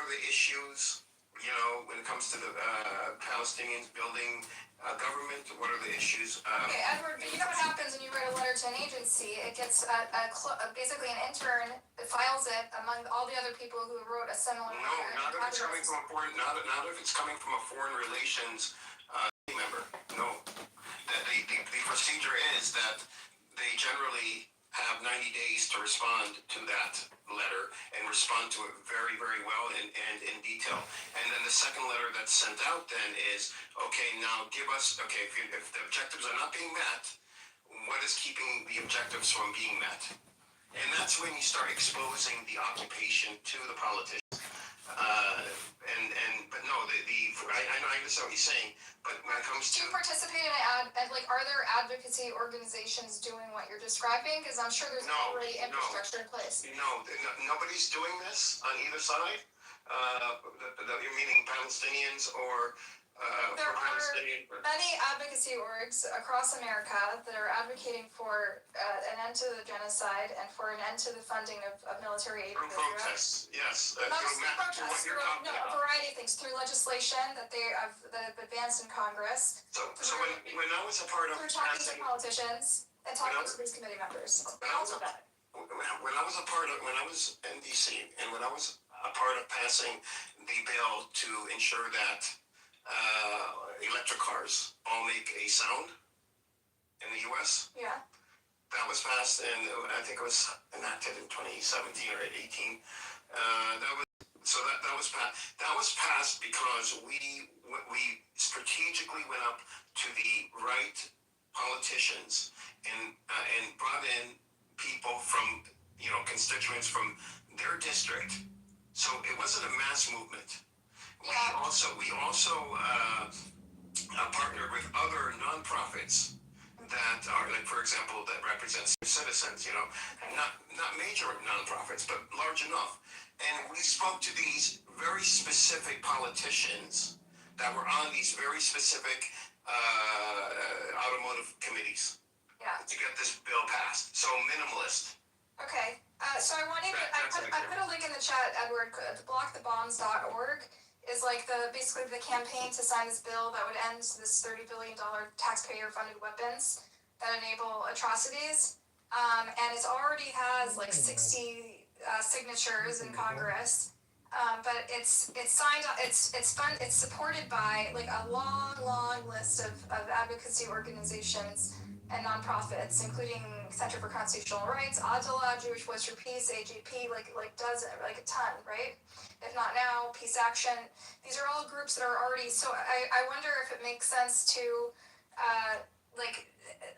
are the issues, when it comes to the Palestinians building a government? What are the issues? Okay, Edward, but you know what happens when you write a letter to an agency? It gets basically an intern files it among all the other people who wrote a similar letter. No, not if it's coming from a foreign, not if it's coming from a foreign relations member. No, the procedure is that they generally have 90 days to respond to that letter and respond to it very, very well and in detail. And then the second letter that's sent out then is, okay, now give us, okay, if the objectives are not being met, what is keeping the objectives from being met? And that's when you start exposing the occupation to the politicians. But no, I understand what you're saying, but when it comes to... Do you participate in are there advocacy organizations doing what you're describing? Because I'm sure there's already infrastructure in place. No, nobody's doing this on either side. You're meaning Palestinians or... there are many advocacy orgs across America that are advocating for an end to the genocide and for an end to the funding of military aid. Through protests, yes. Not just through protests, through a variety of things, through legislation that that have advanced in Congress. So when I was a part of... Through talking to politicians and talking to these committee members. They all do that. When I was in DC and when I was a part of passing the bill to ensure that electric cars all make a sound in the U.S. Yeah. That was passed, and I think it was enacted in 2017 or 18. That was passed. That was passed because we strategically went up to the right politicians and brought in people from constituents from their district. So it wasn't a mass movement. We also partnered with other nonprofits that are, like, for example, that represents citizens, not major nonprofits, but large enough. And we spoke to these very specific politicians that were on these very specific automotive committees to get this bill passed. So minimalist. Okay. So I want you to, I put a link in the chat, Edward, blockthebombs.org. Is basically the campaign to sign this bill that would end this $30 billion taxpayer-funded weapons that enable atrocities, and it already has 60 signatures in Congress, but it's signed. It's supported by a long list of advocacy organizations and nonprofits, including Center for Constitutional Rights, Adala, Jewish Voice for Peace, AJP, a ton, right? If not now, Peace Action. These are all groups that are already, so I wonder if it makes sense to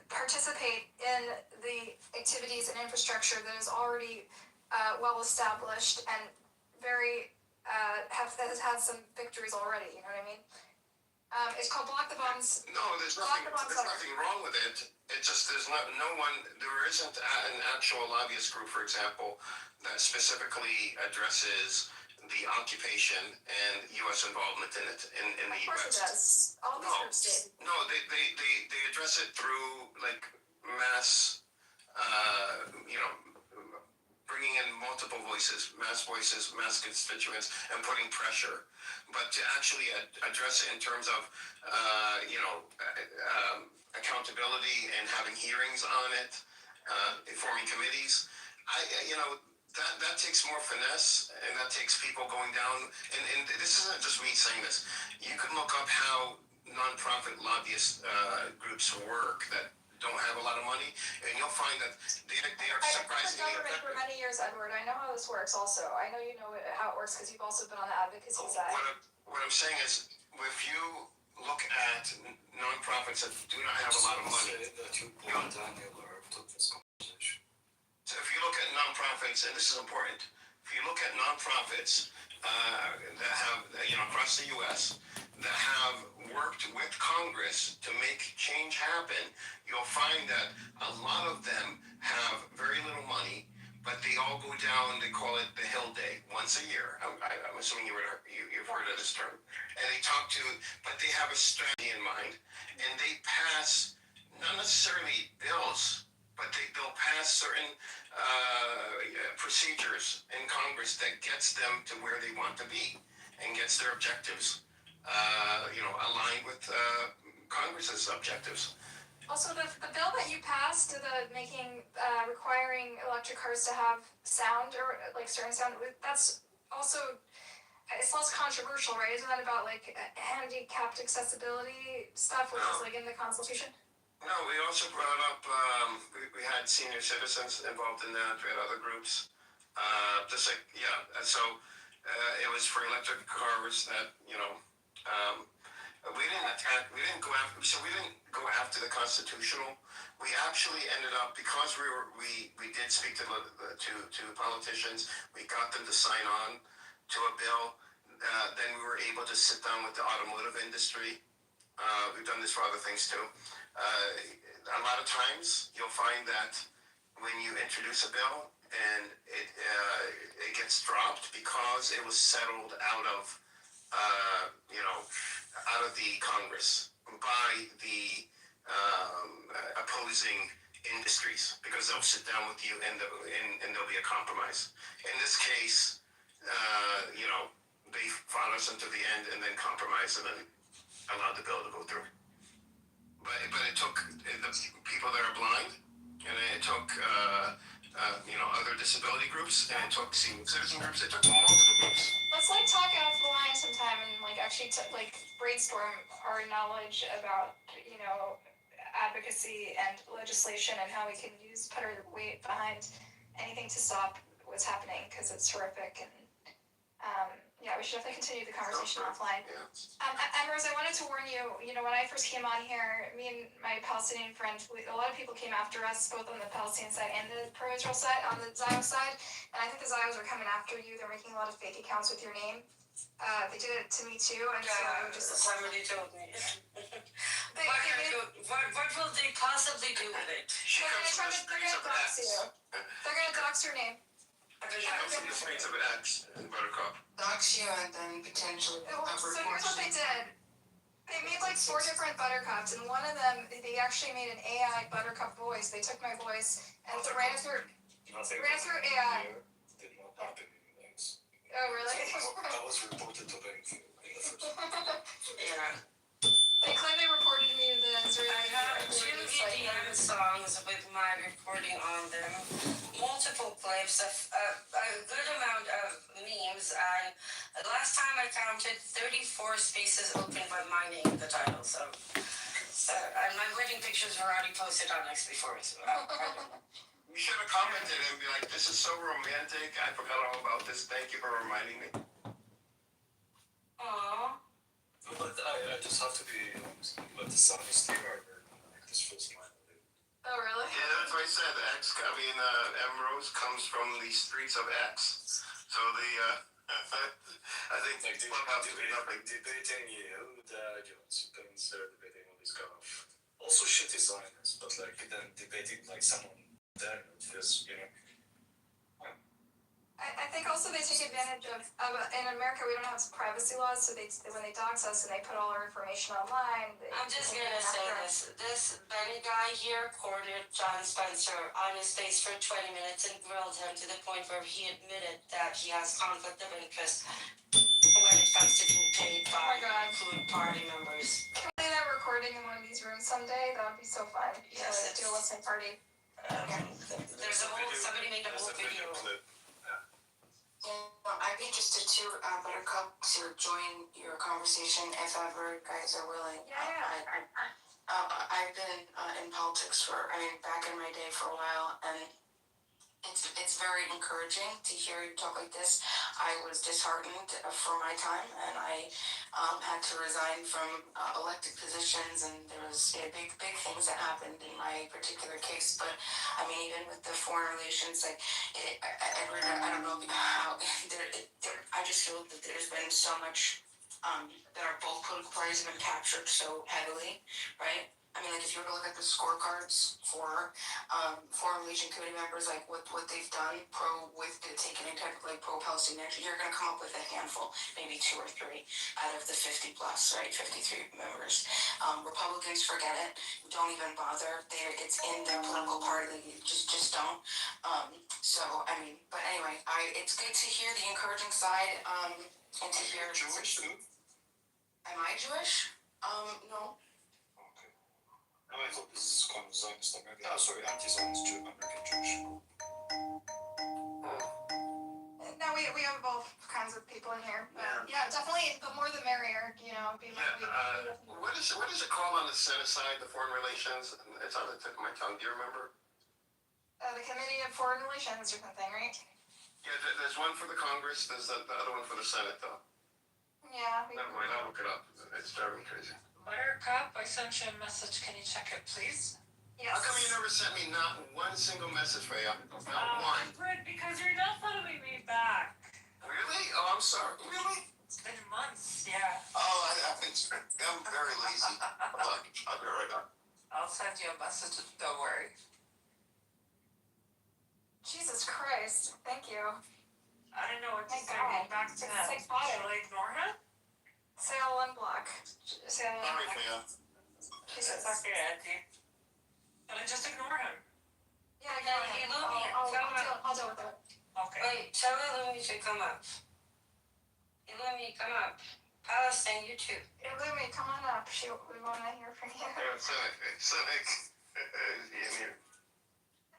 participate in the activities and infrastructure that is already well established and very has had some victories already, you know what I mean? It's called Block the Bombs. No, there's nothing wrong with it. It's just there isn't an actual lobbyist group, for example, that specifically addresses the occupation and U.S. involvement in it in the U.S. Of course it does. All these groups did. No, they address it through mass, bringing in multiple voices, mass constituents, and putting pressure. But to actually address it in terms of, accountability and having hearings on it, forming committees, that takes more finesse, and that takes people going down. And this isn't just me saying this. You can look up how nonprofit lobbyist groups work that don't have a lot of money, and you'll find that they are surprisingly effective. For many years, Edward. I know how this works also. I know you know how it works because you've also been on the advocacy side. What I'm saying is, if you look at nonprofits that do not have a lot of money, so if you look at nonprofits, and this is important, if you look at nonprofits that have, across the U.S., that have worked with Congress to make change happen, you'll find that a lot of them have very little money, but they all go down, they call it the Hill Day, once a year. I'm assuming you've heard of this term. And they talk to, but they have a strategy in mind, and they pass not necessarily bills, but they'll pass certain procedures in Congress that gets them to where they want to be and gets their objectives, aligned with Congress's objectives. Also, the bill that you passed, requiring electric cars to have sound or like certain sound, that's also, it's less controversial, right? Isn't that about like handicapped accessibility stuff, which is like in the Constitution? No, we also brought up, we had senior citizens involved in that, we had other groups. It was for electric cars that, we didn't go after the constitutional. We actually ended up, because we did speak to politicians, we got them to sign on to a bill. Then we were able to sit down with the automotive industry. We've done this for other things too. A lot of times you'll find that when you introduce a bill and it gets dropped because it was settled out of the Congress by the opposing industries, because they'll sit down with you and there'll be a compromise. In this case, they fought us until the end and then compromised and then allowed the bill to go through. But it took the people that are blind, and it took other disability groups, and it took senior citizen groups. It took multiple groups. Let's talk out the line sometime and actually brainstorm our knowledge about advocacy and legislation and how we can put our weight behind anything to stop what's happening, because it's horrific. And we should definitely continue the conversation offline. Yeah. Rose, I wanted to warn you, when I first came on here, me and my Palestinian friend, a lot of people came after us, both on the Palestinian side and the pro-Israel side, on the Zionist side, and I think the Zionists are coming after you. They're making a lot of fake accounts with your name. They did it to me too, and somebody told me. What will they possibly do with it? They're gonna dox you. They're gonna dox your name. Dox you and then potentially So here's what they did. They made 4 different buttercups, and one of them, they actually made an AI buttercup voice. They took my voice and ran it through AI. Did not happen in things. Oh, really? That was reported to them in the first. Yeah. They claim they reported me to the Israeli. I have 2 EDM songs with my recording on them, multiple clips, a good amount of memes, and last time I counted 34 spaces open by my name in the title. So and my wedding pictures were already posted on X before. So You should have commented and be like, "This is so romantic. I forgot all about this. Thank you for reminding me." aww. But I just have to be let the sun is here. This feels mine. Oh, really? Yeah, that's what I said. Rose comes from the streets of X. So I think debating the arguments, you can start debating all these kind of also shitty Zionists, but then debating someone there, because I think also they take advantage of in America we don't have privacy laws, so when they dox us and they put all our information online. I'm just gonna say this. This Benny guy here cornered John Spencer on his face for 20 minutes and grilled him to the point where he admitted that he has conflict of interest when it comes to being paid by food party members. Can we play that recording in one of these rooms someday? That would be so fun. Yes, Do a listening party. There's somebody made a whole video. I'd be interested to Buttercup to join your conversation if ever guys are willing. Yeah. I've been in politics back in my day for a while, and it's very encouraging to hear you talk like this. I was disheartened for my time, and I had to resign from elected positions, and there was big things that happened in my particular case. But even with the foreign relations, Edward, I don't know how. I just feel that there's been so much that our both political parties have been captured so heavily, right? I mean, like if you were to look at the scorecards for Foreign Legion committee members, like what they've done with the taking any type of like pro-Palestinian action, you're going to come up with a handful, maybe 2 or 3 out of the 50 plus, right? 53 members. Republicans forget it. Don't even bother. It's in their political party. Like, just don't. So I mean, but anyway, it's good to hear the encouraging side. And to hear. Jewish too? Am I Jewish? No. Okay. No, I thought this is kind of Zionist American. Oh, sorry, anti-Zionist American Jewish. No, we have both kinds of people in here. But yeah, definitely. The more the merrier. You know. What is it called on the Senate side? The Foreign Relations. It's on the tip of my tongue. Do you remember? The Committee of Foreign Relations or something, right? Yeah, there's one for the Congress. There's the other one for the Senate, though. Yeah. Never mind. I'll look it up. It's driving me crazy. Buttercup, I sent you a message. Can you check it, please? Yes. How come you never sent me not one single message, Freya? Not one. Fred, because you're not following me back. Really? Oh, I'm sorry. Really? It's been months, yeah. Oh, I'm very lazy. I'll be right back. I'll send you a message. Don't worry. Jesus Christ. Thank you. I don't know what to Thank say. God. Back to It's him. psychotic. Shall I ignore him? Say all unblock. Say all Sorry, unblock. Freya. Jesus. It's okay, Auntie. Shall I just ignore him? Yeah, No, you know me. I'll deal with it. Okay. Wait, tell Illumi to come up. Illumi, come up. Palestine, you too. Illumi, come on up. We want to hear from you. Yeah, Cynic. In here.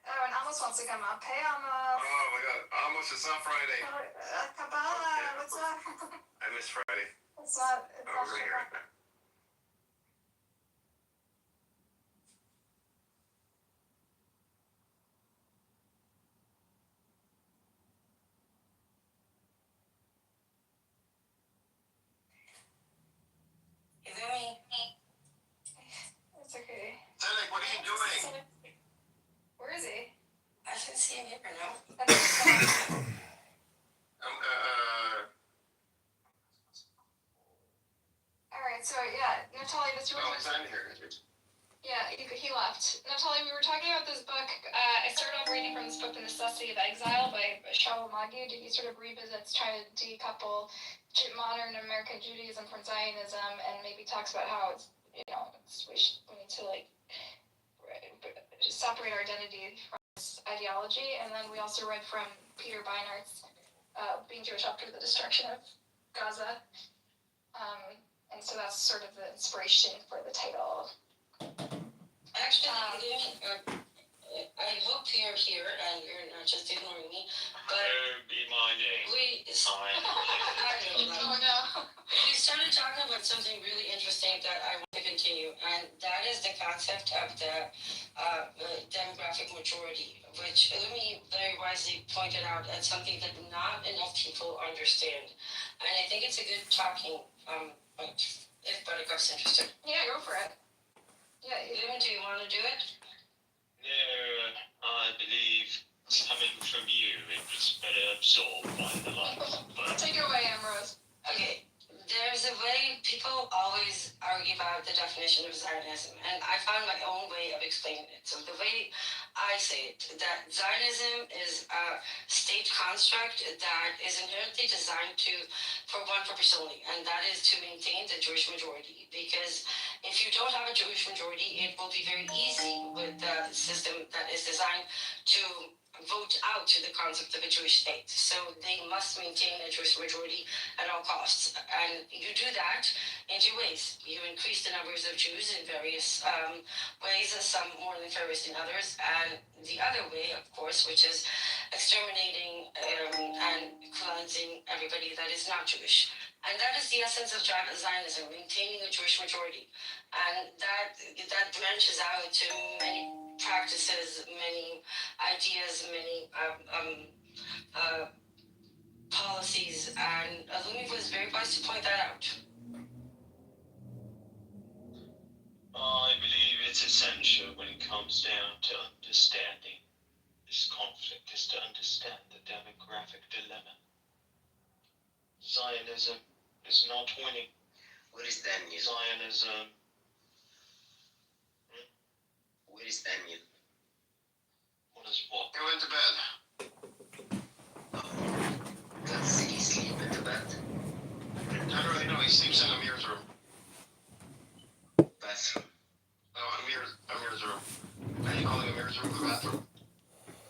Oh, and Amos wants to come up. Hey, Amos. Oh my God. Almost. It's not Friday. Kabbalah. What's up? I miss Friday. It's not. It's Oh, not we're here right now. Illumi, It's okay. Cynic, what are you doing? Where is he? I can see him here now. Alright, so yeah, Natalie, this Oh, it's on here. yeah, he left. Natalie, we were talking about this book. I started off reading from this book, The Necessity of Exile by Shaul Magid. He sort of revisits, trying to decouple modern American Judaism from Zionism, and maybe talks about how it's, we need to separate our identity from this ideology. And then we also read from Peter Beinart's Being Jewish After the Destruction of Gaza. And so that's sort of the inspiration for the title. Actually, I hope you're here and you're not just ignoring me. But Be my name. we Sign. Oh no. we started talking about something really interesting that I want to continue, and that is the concept of the demographic majority, which Illumi very wisely pointed out as something that not enough people understand. And I think it's a good talking point if Buttercup's interested. Yeah, go for it. Yeah, Illumi, do you want to do it? No, I believe coming from you, it was better absorbed by the light. But take it away, Ambrose. Okay, there's a way people always argue about the definition of Zionism, and I found my own way of explaining it. So the way I say it, that Zionism is a state construct that is inherently designed for one purpose only, and that is to maintain the Jewish majority. Because if you don't have a Jewish majority, it will be very easy with the system that is designed to vote out to the concept of a Jewish state. So they must maintain a Jewish majority at all costs. And you do that in 2 ways. You increase the numbers of Jews in various ways, some more nefarious than others. And the other way, of course, which is exterminating and cleansing everybody that is not Jewish. And that is the essence of Zionism, maintaining a Jewish majority. And that branches out to many practices, many ideas, many policies, and Illumi was very wise to point that out. I believe it's essential when it comes down to understanding this conflict is to understand the demographic dilemma. Zionism is not winning. What is that? Zionism Where is Daniel? What is what? He went to bed. Does he sleep in the bed? Generally, no, he sleeps in Amir's room. Bathroom? No, Amir's room. Are you calling Amir's room the bathroom?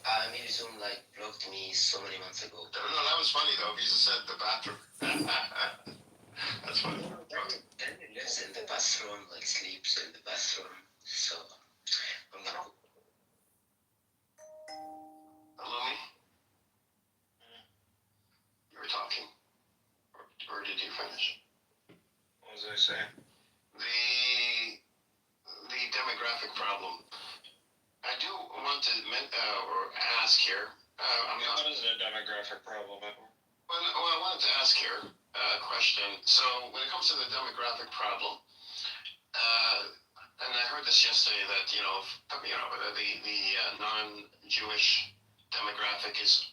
Amir's room like blocked me so many months ago. No, that was funny though. He just said the bathroom. That's funny. Daniel lives in the bathroom, like sleeps in the bathroom. So I'm gonna go. Lumi, you were talking, or did you finish? What was I saying? The demographic problem. I do want to ask here. What is a demographic problem, Edward? Well, I wanted to ask here a question. So when it comes to the demographic problem, and I heard this yesterday that the non-Jewish demographic is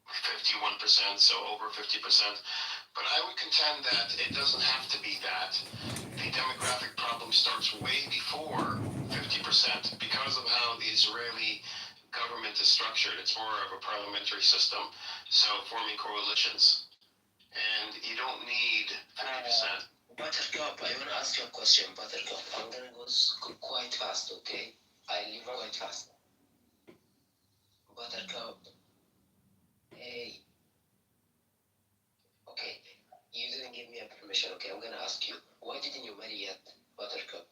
51%, so over 50%. But I would contend that it doesn't have to be that. The demographic problem starts way before 50% because of how the Israeli government is structured. It's more of a parliamentary system, so forming coalitions. And you don't need 50%. Buttercup, I wanna ask you a question, Buttercup. I'm gonna go quite fast, okay? I live quite fast. Buttercup. Hey. Okay. You didn't give me a permission, okay? I'm gonna ask you. Why didn't you marry yet, Buttercup?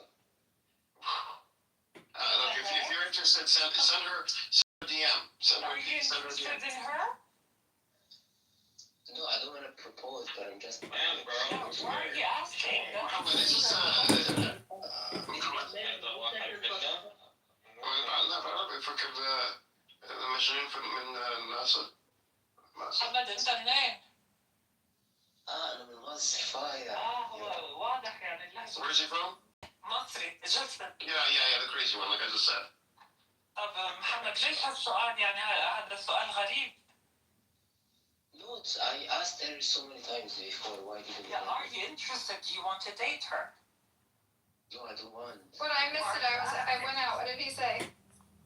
Look, if you're interested, send her a DM. Are you interested in her? No, I don't wanna propose, but I'm just. Man, Yeah, bro. why are you asking? But it's just فكر المجنون من الناس. محمد انت منين؟ أنا من مصر فايا. هو واضح يعني اللهجة. Where's he from? مصري جدا. Yeah, the crazy one, like I just said. طب محمد ليش هالسؤال يعني هذا سؤال غريب؟ No, I asked her so many times before. Why didn't you? Yeah, are you interested? Do you want to date her? No, I don't want. What, I missed it, I went out, what did he say?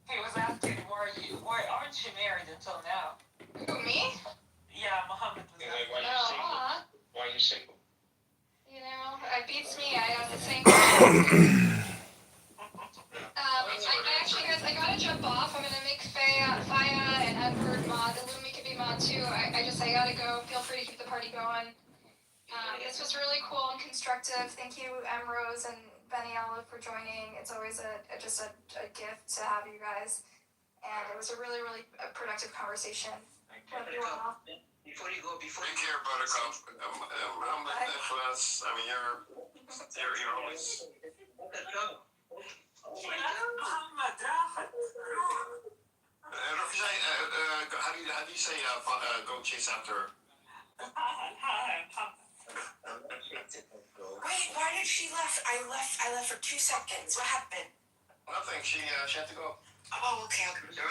He was asking why aren't you married until now? Who, me? Yeah, Muhammad was Anyway, asking. why are you single? Aw, Why are you single? you know, it beats me, I have the same question. I actually, guys, I gotta jump off. I'm gonna make Faya and Edward mod. The Lumi could be mod too. I gotta go. Feel free to keep the party going. This was really cool and constructive. Thank you, Rose and Beniella, for joining. It's always just a gift to have you guys. And it was a really, really productive conversation. Love you all. Before you go, Take care, Buttercup. I mean, you're always. Buttercup. محمد راحت. How do you say go chase after her? Wait, why did she left? I left for 2 seconds. What happened? Nothing. She had to go. Oh, okay. It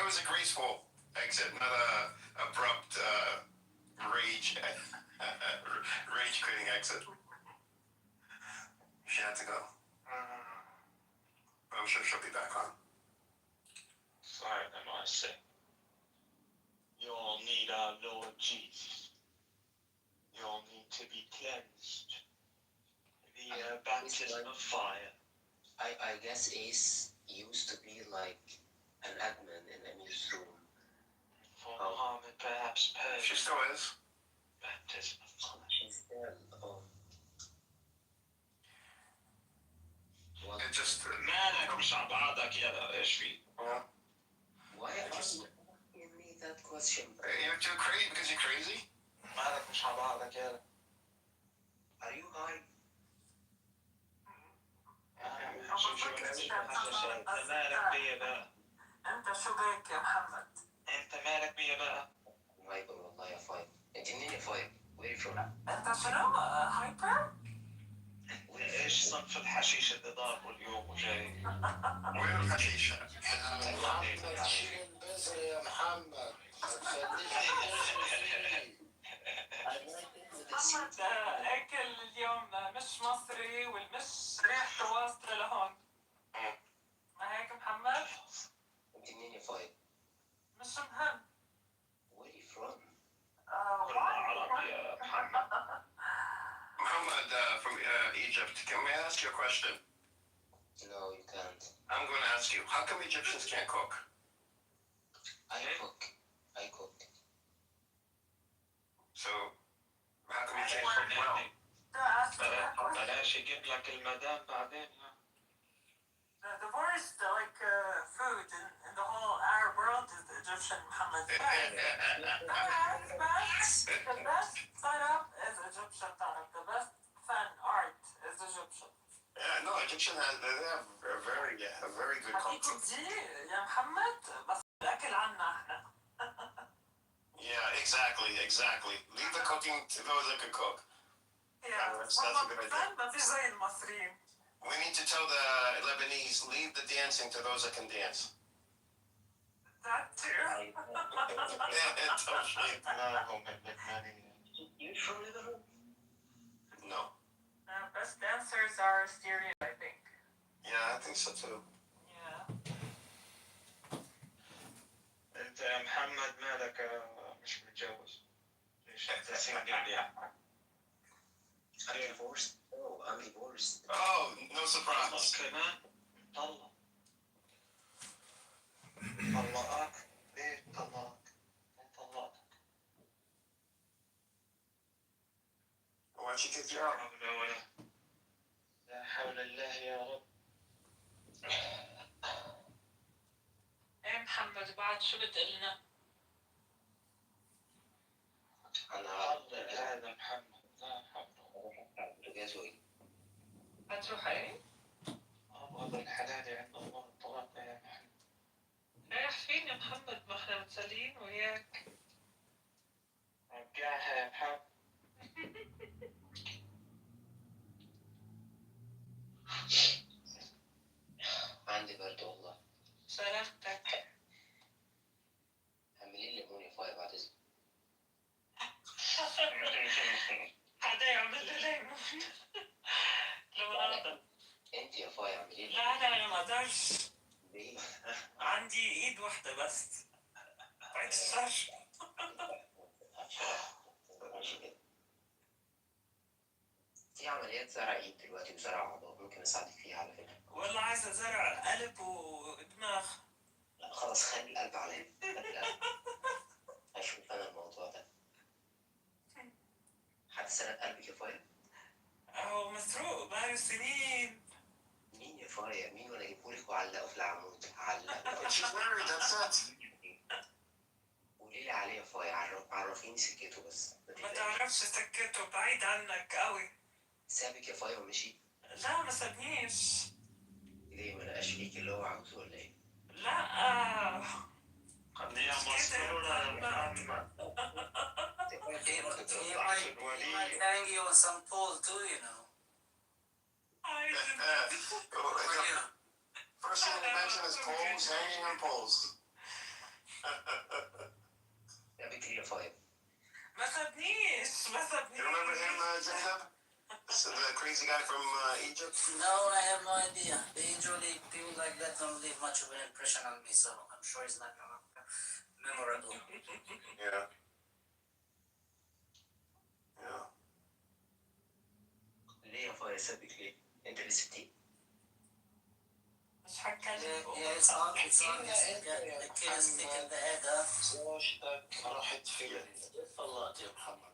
was a graceful exit, not a abrupt rage quitting exit. She had to go. But I'm sure she'll be back on. Fine, then I say. You all need our Lord Jesus. You all need to be cleansed. The baptism of fire. I guess Ace used to be like an admin in Amir's room. For Muhammad perhaps purged. She still is. Baptism of fire. She's still. Oh. What? It just. مالك مش عم بعضك يلا ايش في؟ Why are you asking me that question? You're too crazy because you're crazy? مالك مش عم بعضك يلا؟ Are you high? انت مالك بيا بقى؟ انت شو بك يا محمد؟ انت مالك بيا بقى؟ هايبر والله يا فايب. انت منين يا فايب؟ Where you from? انت شنو؟ هايبر؟ ايش صنف الحشيش اللي ضاربه اليوم وجاي؟ وين الحشيش؟ محمد شيل البذرة يا محمد. محمد اكل اليوم مش مصري والمش ريحته واصلة لهون. ما هيك محمد؟ Egypt. Can I ask you a question? No, you can't. I'm going to ask you, how come Egyptians can't cook? I cook. So, how come you can't cook well? بلاش يجيب لك المدام بعدين. The worst food in the whole Arab world is the Egyptian Muhammad. The best setup is Egyptian setup. The best fun art is Egyptian. Yeah, no, Egyptian they have a very good culture. يا محمد بس الأكل عنا احنا. Yeah, exactly. Leave the cooking to those that can cook. Yeah, that's a good idea. ما فيش زي المصريين. We need to tell the Lebanese, leave the dancing to those that can dance. That too. Yeah, totally. ما هم اللبنانيين. You from Lebanon? No. Best dancers are Syrian, I think. Yeah, I think so too. Yeah. انت يا محمد مالك مش متجوز؟ ليش انت سنجل يعني؟ I'm divorced. Oh, I'm divorced. Oh, no surprise. كمان طلق. طلقك؟ ليه طلقك؟ مين طلقك؟ Why'd she kick you out? لا حول الله يا رب. ايه محمد بعد شو بتقلنا؟ أنا هذا محمد لا حول. جازوي. هتروح ايه؟ أبغى الحلال عند الله طلقنا يا محمد. رايح فين يا محمد؟ ما احنا متسليين وياك. رجعها يا محمد. عندي برد والله. سلامتك. اعملي لي ليمون يا فاي بعد إذنك. حدا يعمل لي ليمون. ليمونادة. أنت يا فاي اعملي لي. لا أنا ما أقدرش. ليه؟ عندي إيد واحدة بس. بعد الشر. ماشي كده. في عمليات زرع ايد دلوقتي وزرع عضلات ممكن اساعدك فيها على فكره. والله عايزة زرع قلب ودماغ. لا خلاص خلي القلب عليا. اشوف انا الموضوع ده. حد سرق قلبك يا فايا؟ أهو مسروق بقاله سنين. مين يا فايا؟ مين ولا اجيبهولك وعلقه في العمود؟ علقه. She's married, that's it. قولي لي عليه يا فايا، عرفيني سكته بس. ما تعرفش سكته بعيد عنك قوي. سابك يا فايا ومشي؟ لا ما سابنيش. ليه ما لقاش فيك اللي هو عاوزه ولا ايه؟ لا. قضية مسرورة يا محمد. He might hang you on some pole too, you know. First thing you mention is poles, hanging on poles. سابك ليه يا فايا؟ ما سابنيش. You remember him, Zainab? The crazy guy from Egypt? No, I have no idea. Usually people like that don't leave much of an impression on me, so I'm sure it's not memorable. Yeah. Yeah. ليه يا فايا سابك ليه؟ انت اللي سبتيه؟ مش هتكلم. Yeah, it's obvious. The kid is thick in the head, huh? زوجتك راحت فين؟ طلقت يا محمد.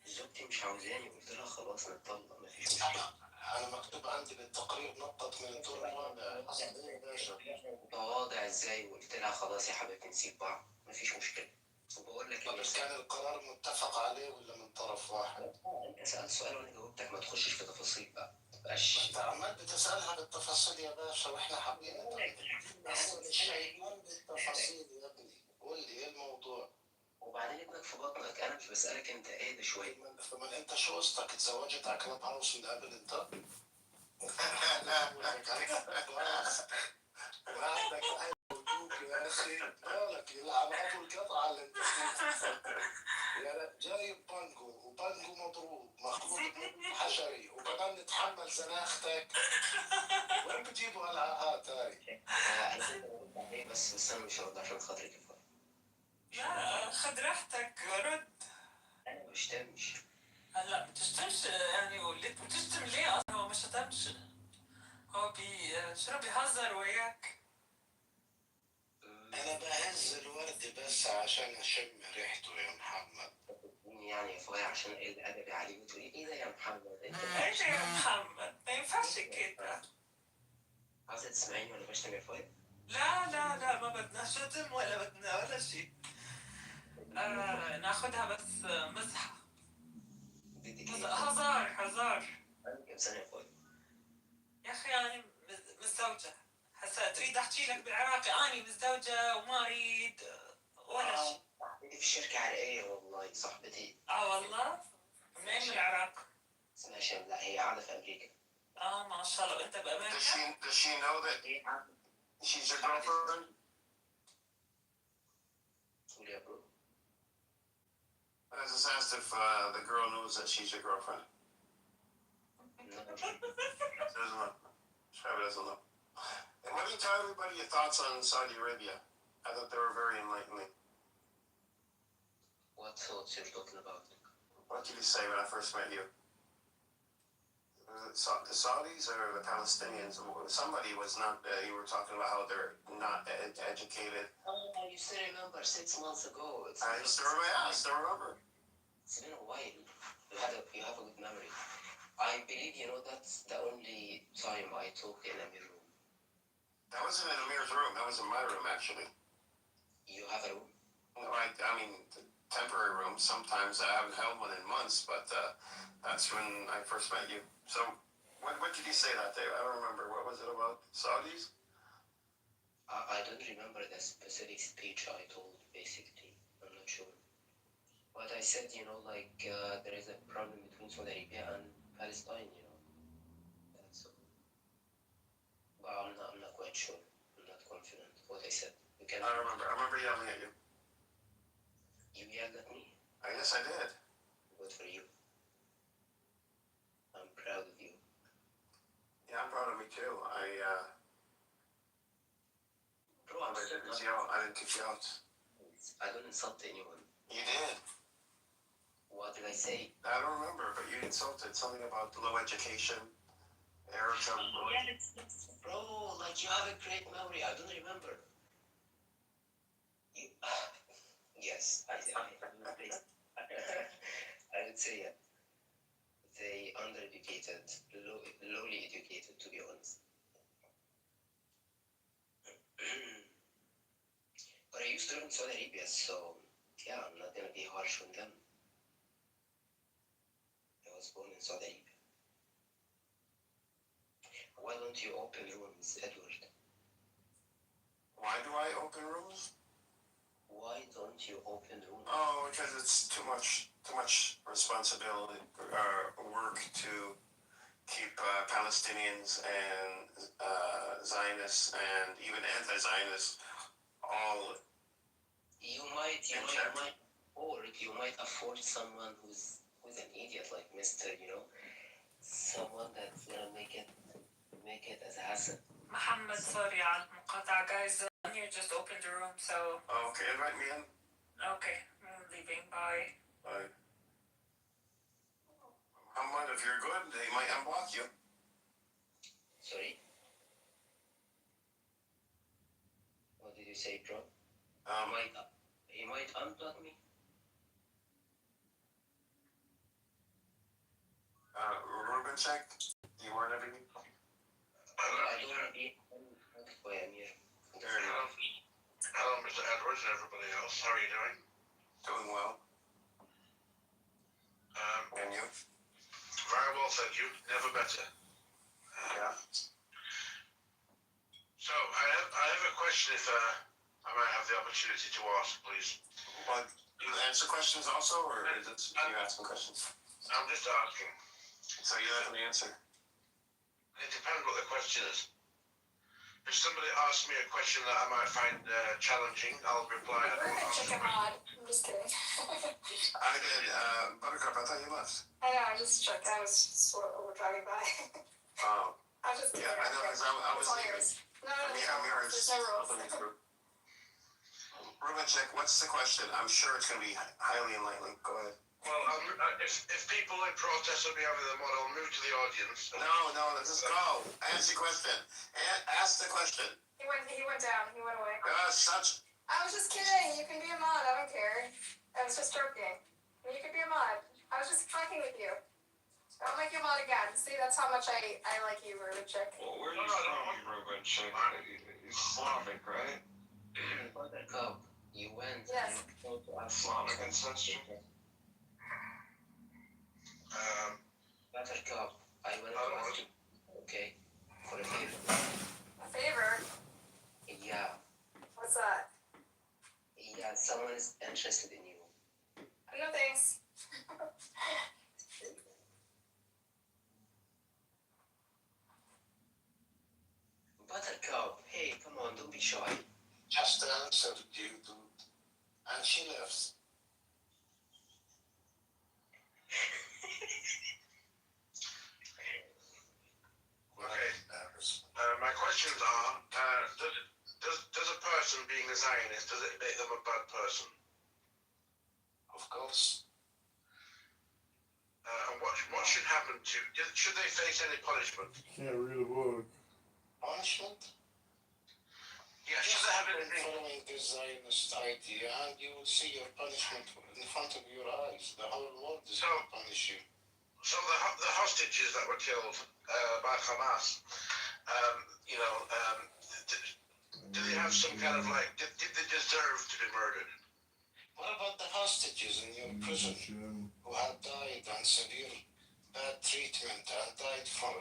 زوجتي مش عاوزاني، قلت لها خلاص نتطلق مفيش مشكلة. أنا مكتوب عندي بالتقرير نطت من الدور الرابع. أصل إيه يا باشا؟ متواضع ازاي وقلت لها خلاص يا حبيبتي نسيب بعض مفيش مشكلة. وبقول لك طب كان القرار متفق عليه ولا من طرف واحد؟ انت سألت سؤال وانا جاوبتك، ما تخشش في تفاصيل بقى. متبقاش أنت عمال بتسألها بالتفاصيل يا باشا وإحنا حابين الشيطان بالتفاصيل يا ابني. قول لي إيه الموضوع؟ وبعدين ابنك في بطنك، انا مش بسألك انت اهدى شوية. فمن أنت شو قصتك اتزوجت على كلاب هاوس من قبل أنت؟ ما عندك أي وجود يا أخي، مالك العلاقات والقطعة اللي أنت فيها. يا جايب بانجو وبانجو مضروب مخلوط حشري وكمان نتحمل زناختك. وين بتجيبوا هالعاهات هاي؟ انا كنت برد عليه بس انا مش هرد عشان خاطرك يا فندم. لا خد راحتك رد. انا ما بشتمش. هلا بتشتمش يعني وليت بتشتم ليه اصلا؟ هو ما شتمش، هو شنو بيهزر وياك. انا بهز الورد بس عشان اشم ريحته يا محمد. يعني يا فاي عشان الادبي عليه بتقولي ايه ده يا محمد انت ايش يا محمد، ما ينفعش كده. عايزه تسمعيني وانا بشتم يا فاي؟ لا لا لا، ما بدنا شتم ولا بدنا ولا شيء. ناخدها بس مزحة، هزار هزار. كم سنه يا فاي؟ يا اخي انا متزوجة، هسا تريد احكي لك بالعراقي؟ اني متزوجة وما اريد ولا شيء. صاحبتي في الشركه عراقيه والله صاحبتي. والله منين من العراق؟ اسمها شام، لا هي قاعده في امريكا. ما شاء الله. وانت بامريكا؟ Does she know that she's your girlfriend? قول يا برو. I just asked if the girl knows that she's your girlfriend. Doesn't know. Shabby doesn't know. And why don't you tell everybody your thoughts on Saudi Arabia? I thought they were very enlightening. What thoughts you're talking about? What did you say when I first met you? Was it the Saudis or the Palestinians? Somebody was not. You were talking about how they're not educated. Oh, you still remember 6 months ago? I still remember. It's been a while. You have a good memory. I believe you know that's the only time I talk in a room. That wasn't in Amir's room. That was in my room, actually. You have a room? No, I mean, temporary room. Sometimes I haven't held one in months, but that's when I first met you. So, what did you say that day? I don't remember. What was it about? Saudis? I don't remember the specific speech I told, basically. I'm not sure. But I said, like, there is a problem between Saudi Arabia and Palestine, That's all. But I'm not quite sure. I'm not confident what I said. I remember. I remember yelling at you. You yelled at me? I guess I did. Good for you. I'm proud of you. Yeah, I'm proud of me too. Bro, I didn't kick you out. I don't insult anyone. You did. What did I say? I don't remember, but you insulted something about low education. Arabs have Bro, like you have a great memory. I don't remember. You, yes, I would say yeah. They undereducated, lowly educated, to be honest. But I used to live in Saudi Arabia, so yeah, I'm not gonna be harsh on them. I was born in Saudi Arabia. Why don't you open rooms, Edward? Why do I open rooms? Why don't you open rooms? Oh, because it's too much responsibility work to keep Palestinians and Zionists and even anti-Zionists all. You might afford someone who's an idiot like Mr. Someone that's gonna make it as a hassle. Muhammad, sorry على المقاطعة, guys. Amir just opened the room, so. Okay, invite me in. Okay, I'm leaving. Bye. Bye. Muhammad, if you're good, they might unblock you. Sorry? What did you say, bro? He might unblock me. Ruben check. You weren't ever. Hello, Mr. Edwards and everybody else. How are you doing? Doing well. And you? Very well, thank you. Never better. Yeah. So, I have a question if I might have the opportunity to ask, please. Well, you answer questions also, or is it you asking questions? I'm just asking. So you have an answer. It depends what the question is. If somebody asks me a question that I might find challenging, I'll reply. We're gonna check him out. I'm just kidding. I did. Buttercup, I thought you left. I know, I just checked. I was just driving by. Oh. I was just kidding. Yeah, I know, because I was It's all leaving. yours. No, There's no rules. Ruben check, what's the question? I'm sure it's going to be highly enlightening. Go ahead. Well, if people in protest will be having them on, I'll move to the audience. No, just go. Ask the question. Ask the question. He went down. He went away. Such. I was just kidding. You can be a mod. I don't care. I was just joking. You can be a mod. I was just fucking with you. I'll make you a mod again. See, that's how much I like you, Ruben Chick. Well, where are you from, Ruben Chick? He's Slavic, right? Buttercup, you went Yes. and go to us. Slavic ancestry. Buttercup, I want to ask you, okay, for a favor. A favor? Yeah, What's that? yeah, someone is interested in you. No thanks. Buttercup, hey, come on, don't be shy. Just answered you, dude. And she left. Okay. My questions are: does a person being a Zionist, does it make them a bad person? Of course. And what should happen to? Should they face any punishment? Can't read a book. Punishment? Yeah, should they have anything? Following this Zionist idea, and you will see your punishment in front of your eyes. The whole world is going to punish you. So the hostages that were killed by Hamas, do they have some kind of like? Did they deserve to be murdered? What about the hostages in your prison who had died on severe bad treatment and died from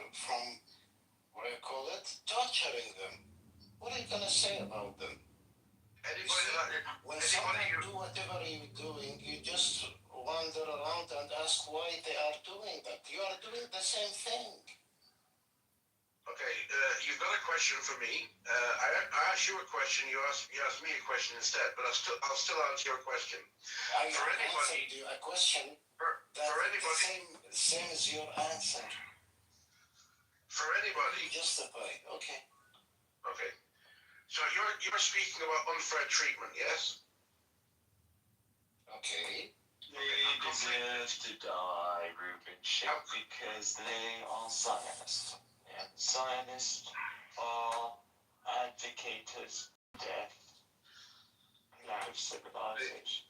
what do you call it? Torturing them. What are you gonna say about them? When someone do whatever you're doing, you just wander around and ask why they are doing that. You are doing the same thing. Okay, you've got a question for me. I asked you a question. You asked me a question instead, but I'll still answer your question. I For anybody- answered you a question that For anybody, the same as your answer. for anybody. Justify. Okay. Okay. So you're speaking about unfair treatment, yes? Okay. They deserve to die, Ruben Chick, because they are Zionists. And Zionists are advocators of death and lack of civilization.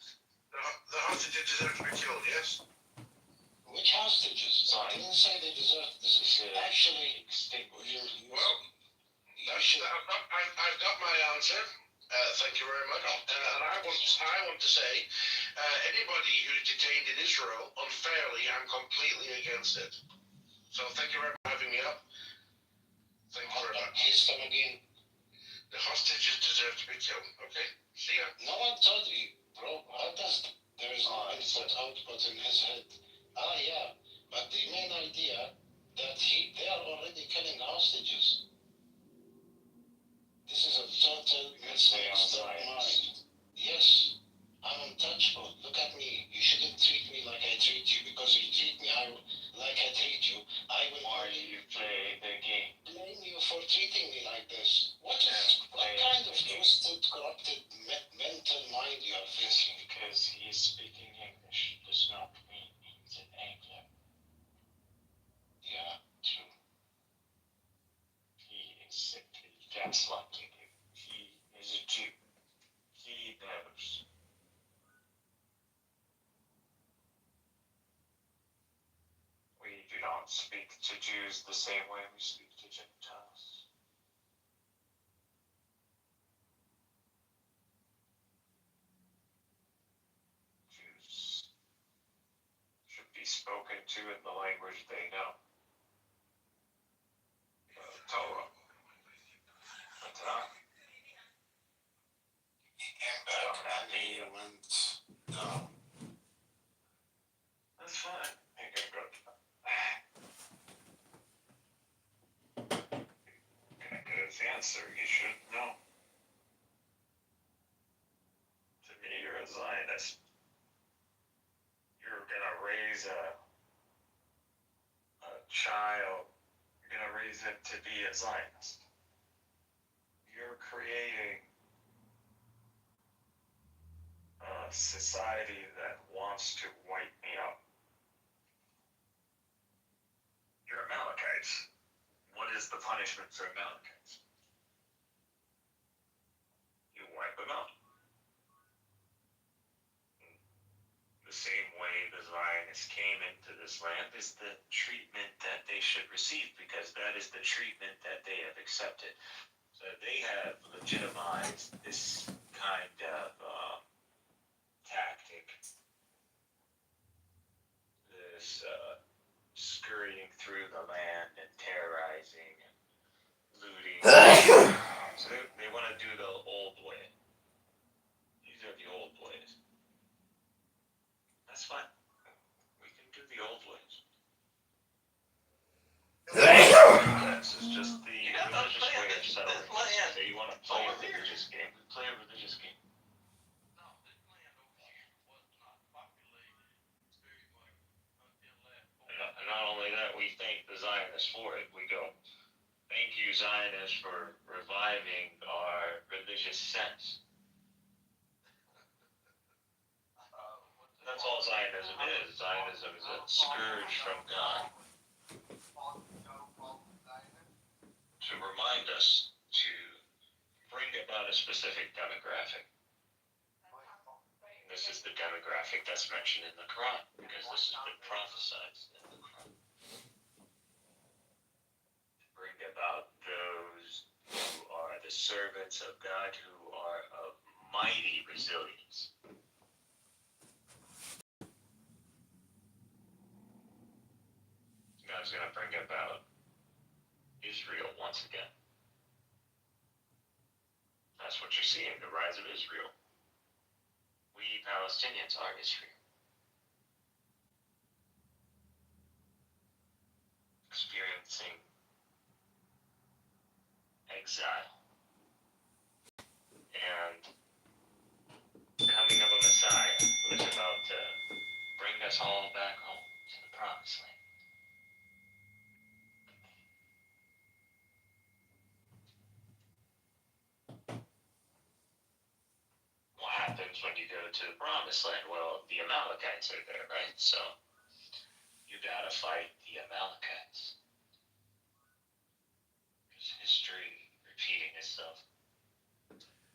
The hostages deserve to be killed, yes? Which hostages? I didn't say they deserve this. Actually, Well, I've got my answer. Thank you very much. And I want to say, anybody who's detained in Israel unfairly, I'm completely against it. So thank you very much for having me up. Thank you very much. Please come again. The hostages deserve to be killed. Okay. See ya. No one told you, bro. How does there is no output in his head? Yeah, but the main idea that they are already killing hostages. This is a total mixed up mind. Yes, I'm untouchable. Look at me. You shouldn't treat me like I treat you, because you treat me like I treat you. I will You play the game. blame you for treating me like this. What kind of twisted, corrupted mental mind you are Just thinking? because he is speaking English does not mean he's an Anglo. Yeah, true. He is simply gaslighting you. He is a Jew. He knows. We do not speak to Jews the same way we speak to Gentiles. Jews should be spoken to in the language they know. Torah. The Tanakh. Came back and he went down. That's fine. I can go. Gonna get his answer. You should know. To me, you're a Zionist. You're gonna raise a child. You're gonna raise him to be a Zionist. You're creating a a society that wants to wipe me out. You're Amalekites. What is the punishment for Amalekites? You wipe them out. The same way the Zionists came into this land is the treatment that they should receive, because that is the treatment that they have accepted. So they have legitimized this kind of tactic, this scurrying through the land and terrorizing and looting. So they want to do the old way. These are the old ways. That's fine. We can do the old ways. This is just the religious way of settling. So you want to play a religious game? Play a religious game. And not only that, we thank the Zionists for it. We go, thank you, Zionists, for reviving our religious sense. That's all Zionism is. Zionism is a scourge from God to remind us to bring about a specific demographic. This is the demographic that's mentioned in the Quran, because this has been prophesied in the Quran. Bring about those who are the servants of God, who are of mighty resilience. God's going to bring about Israel once again. That's what you're seeing, the rise of Israel. We Palestinians are Israel. Experiencing exile and coming of a Messiah who is about to bring us all back home to the promised land. What happens when you go to the promised land? Well, the Amalekites are there, right? So you gotta fight the Amalekites. There's history repeating itself.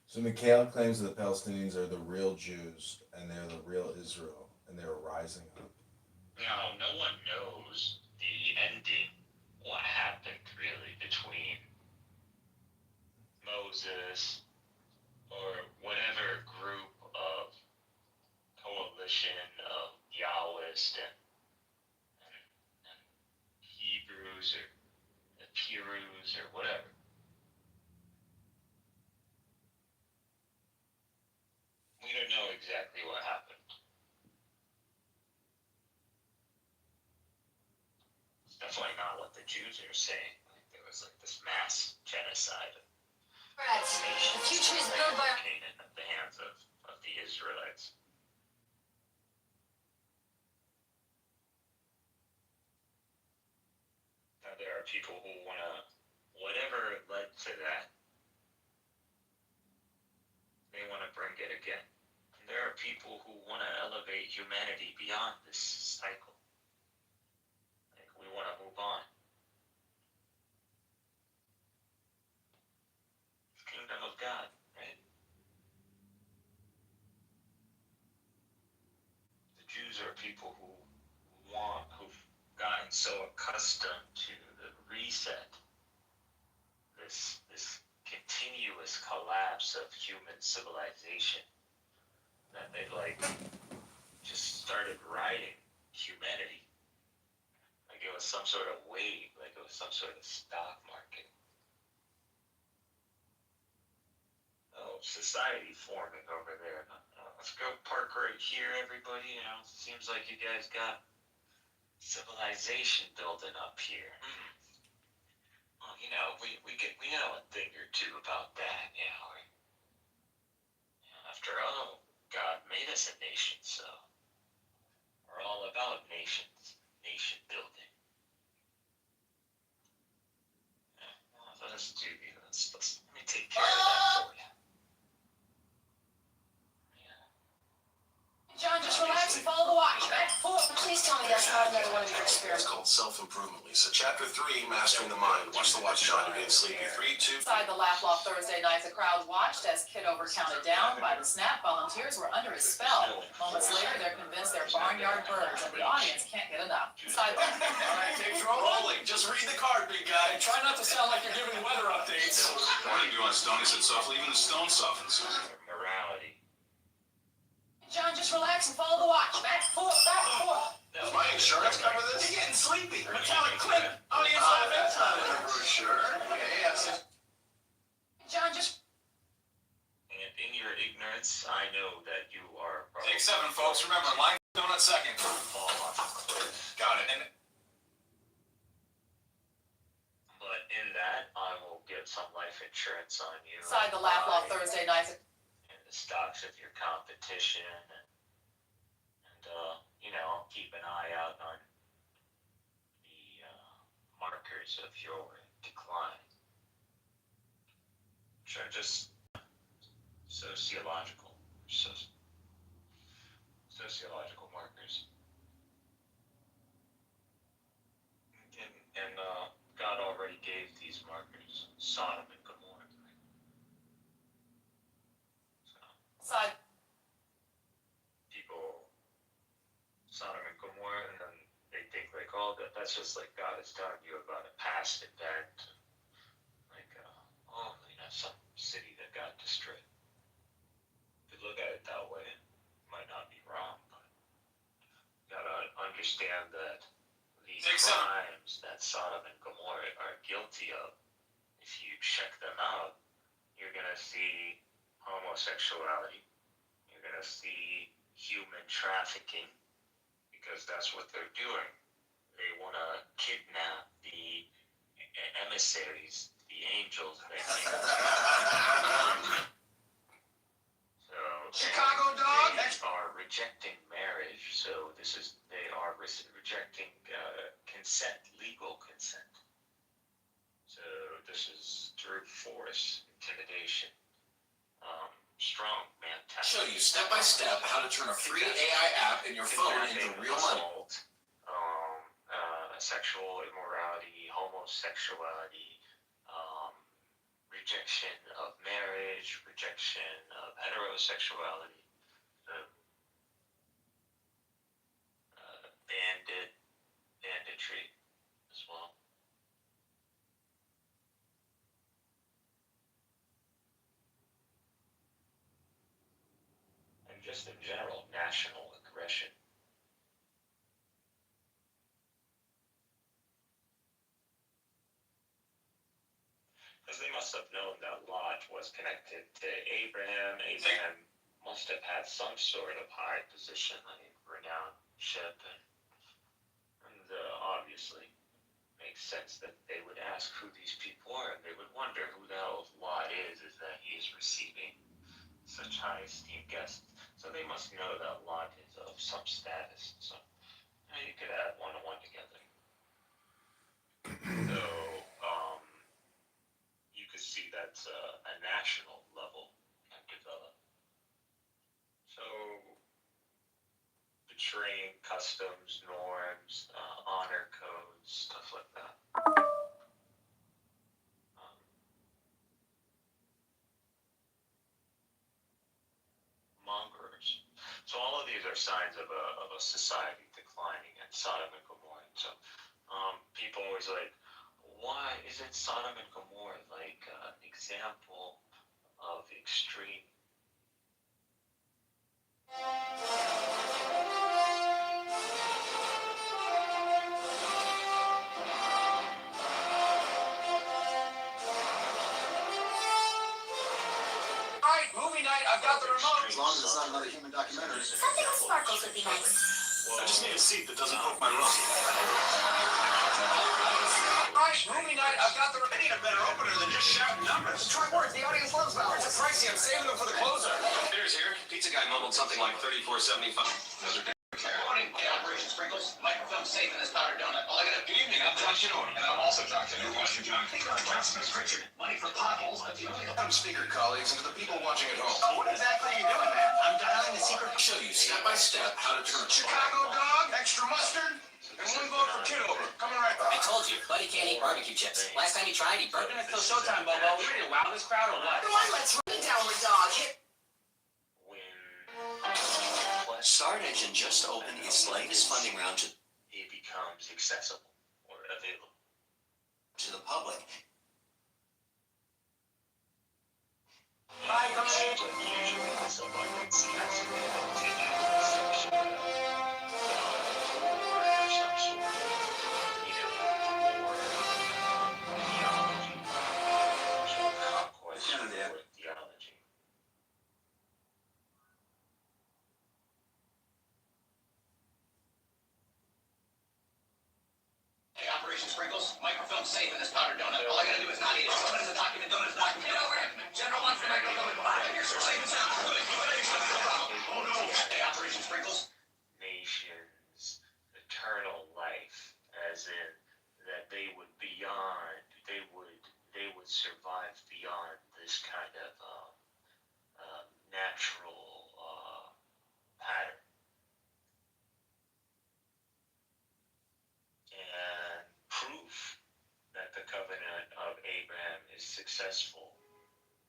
So Mikhail claims that the Palestinians are the real Jews and they're the real Israel and they're rising up. Now, no one knows the ending, what happened really between Moses or whatever group of coalition of Yahwists and Hebrews or the Pirus or whatever. We don't know exactly what happened. It's definitely not what the Jews are saying. Like, there was like this mass genocide of nations. The future is built by Canaan at the hands of the Israelites. Now there are people who want to, whatever led to that, they want to bring it again. And there are people who want to elevate humanity beyond this cycle. Like, we want to move on. The kingdom of God, right? The Jews are people who've gotten so accustomed to the reset, this continuous collapse of human civilization, that they like just started riding humanity like it was some sort of wave, like it was some sort of stock market. Oh, society forming over there. Let's go park right here, everybody. Seems like you guys got civilization building up here. Well, we know a thing or two about that, right? After all, God made us a nation, so we're all about nations, nation building. Let's do let me take care of that for you. Yeah. It's called Self-Improvement, Lisa. Chapter 3, Mastering the Mind. Watch the watch, John. You're getting sleepy. 3, 2... Inside the laugh loft Thursday night, the crowd watched as Kitover counted down. By the snap, volunteers were under his spell. Moments later, they're convinced they're barnyard birds, and the audience can't get enough. Inside the... All right, tapes rolling. Just read the card, big guy. Try not to sound like you're giving weather updates. Morning, you want stone? He said softly. Even the stone softens. Morality. John, just relax and follow the watch. Back, forth, back, forth. Does my insurance cover this? You're getting sleepy. Metallic clip. Audience live inside. Sure. Yes. John, just... And in your ignorance, I know that you are... Take 7, folks. Remember, line donut second. Fall off a cliff. Got it. And But in that, I will get some life insurance on you. Inside the laugh loft Thursday night, And the stocks of your competition. And you know, keep an eye out on the markers of your decline. Which are just sociological markers. And God already gave these markers Sodom and Gomorrah. So inside... people Sodom and Gomorrah, and then they think like, oh, that's just like God is telling you about a past event, like some city that got destroyed. If you look at it that way, it might not be wrong, but you gotta understand that the crimes that Sodom and Gomorrah are guilty of, if you check them out, you're gonna see homosexuality, you're gonna see human trafficking, because that's what they're doing. They want to kidnap the emissaries, the angels. So Chicago dog. They are rejecting marriage. So they are rejecting consent, legal consent. So this is through force, intimidation, strong man. Show you step by step how to turn a free AI app in your phone into real money. Sexual immorality, homosexuality, rejection of marriage, rejection of heterosexuality, banditry as well. And just in general, national aggression. Because they must have known that Lot was connected to Abraham. Abraham must have had some sort of high position, renowned ship, and obviously makes sense that they would ask who these people are, and they would wonder who the hell Lot is that he is receiving such high esteemed guests. So they must know that Lot is of some status. So you could add 1 and 1 together. So you could see that a national level can develop. So betraying customs, norms, honor codes, stuff like that. Mongrers. So all of these are signs of a society declining, and Sodom and Gomorrah. So people always why isn't Sodom and Gomorrah an example of extreme? Alright, movie night, I've got the remote. As long as it's not another human documentary. Something with sparkles would be nice. I just need a seat that doesn't poke my nose. Alright, movie night, I've got the remote. I need a better opener than just shouting numbers. Try words, the audience loves vowels. It's pricey, I'm saving them for the closer. Here's here. Pizza guy mumbled something like $34.75. Those are Morning, Operation Sprinkles. Microphone safe in this powdered donut. All I got. Good evening, I'm John Kitover. And I'm also John Kitover. Money for potholes. I'm speaker colleagues and to the people watching at home. What exactly are you doing, man? I'm dialing the secret. Show you step by step how to turn a Chicago dog, extra mustard, and 1 vote for barbecue chips. Last time he tried, he burnt. It's still showtime, Bobo. We ready to wow this crowd or what? Come on, let's run it down with dog. When Start Engine just opened its latest funding round to it becomes accessible or available. the public. Bye, But usually this abundance has to be taken into consideration or some sort of, war, theology, sort of conquest for theology. Hey, Operation Sprinkles, microfilm safe in this powdered donut. All I gotta do is not eat it. Donut is a document, donut is a document. Get over it. General wants the microfilm in 5 years. Safe and sound. Good. No problem. Oh no. Hey, Operation Sprinkles. Nation's eternal life, as in that they would survive beyond this kind of natural pattern. And proof that the covenant of Abraham is successful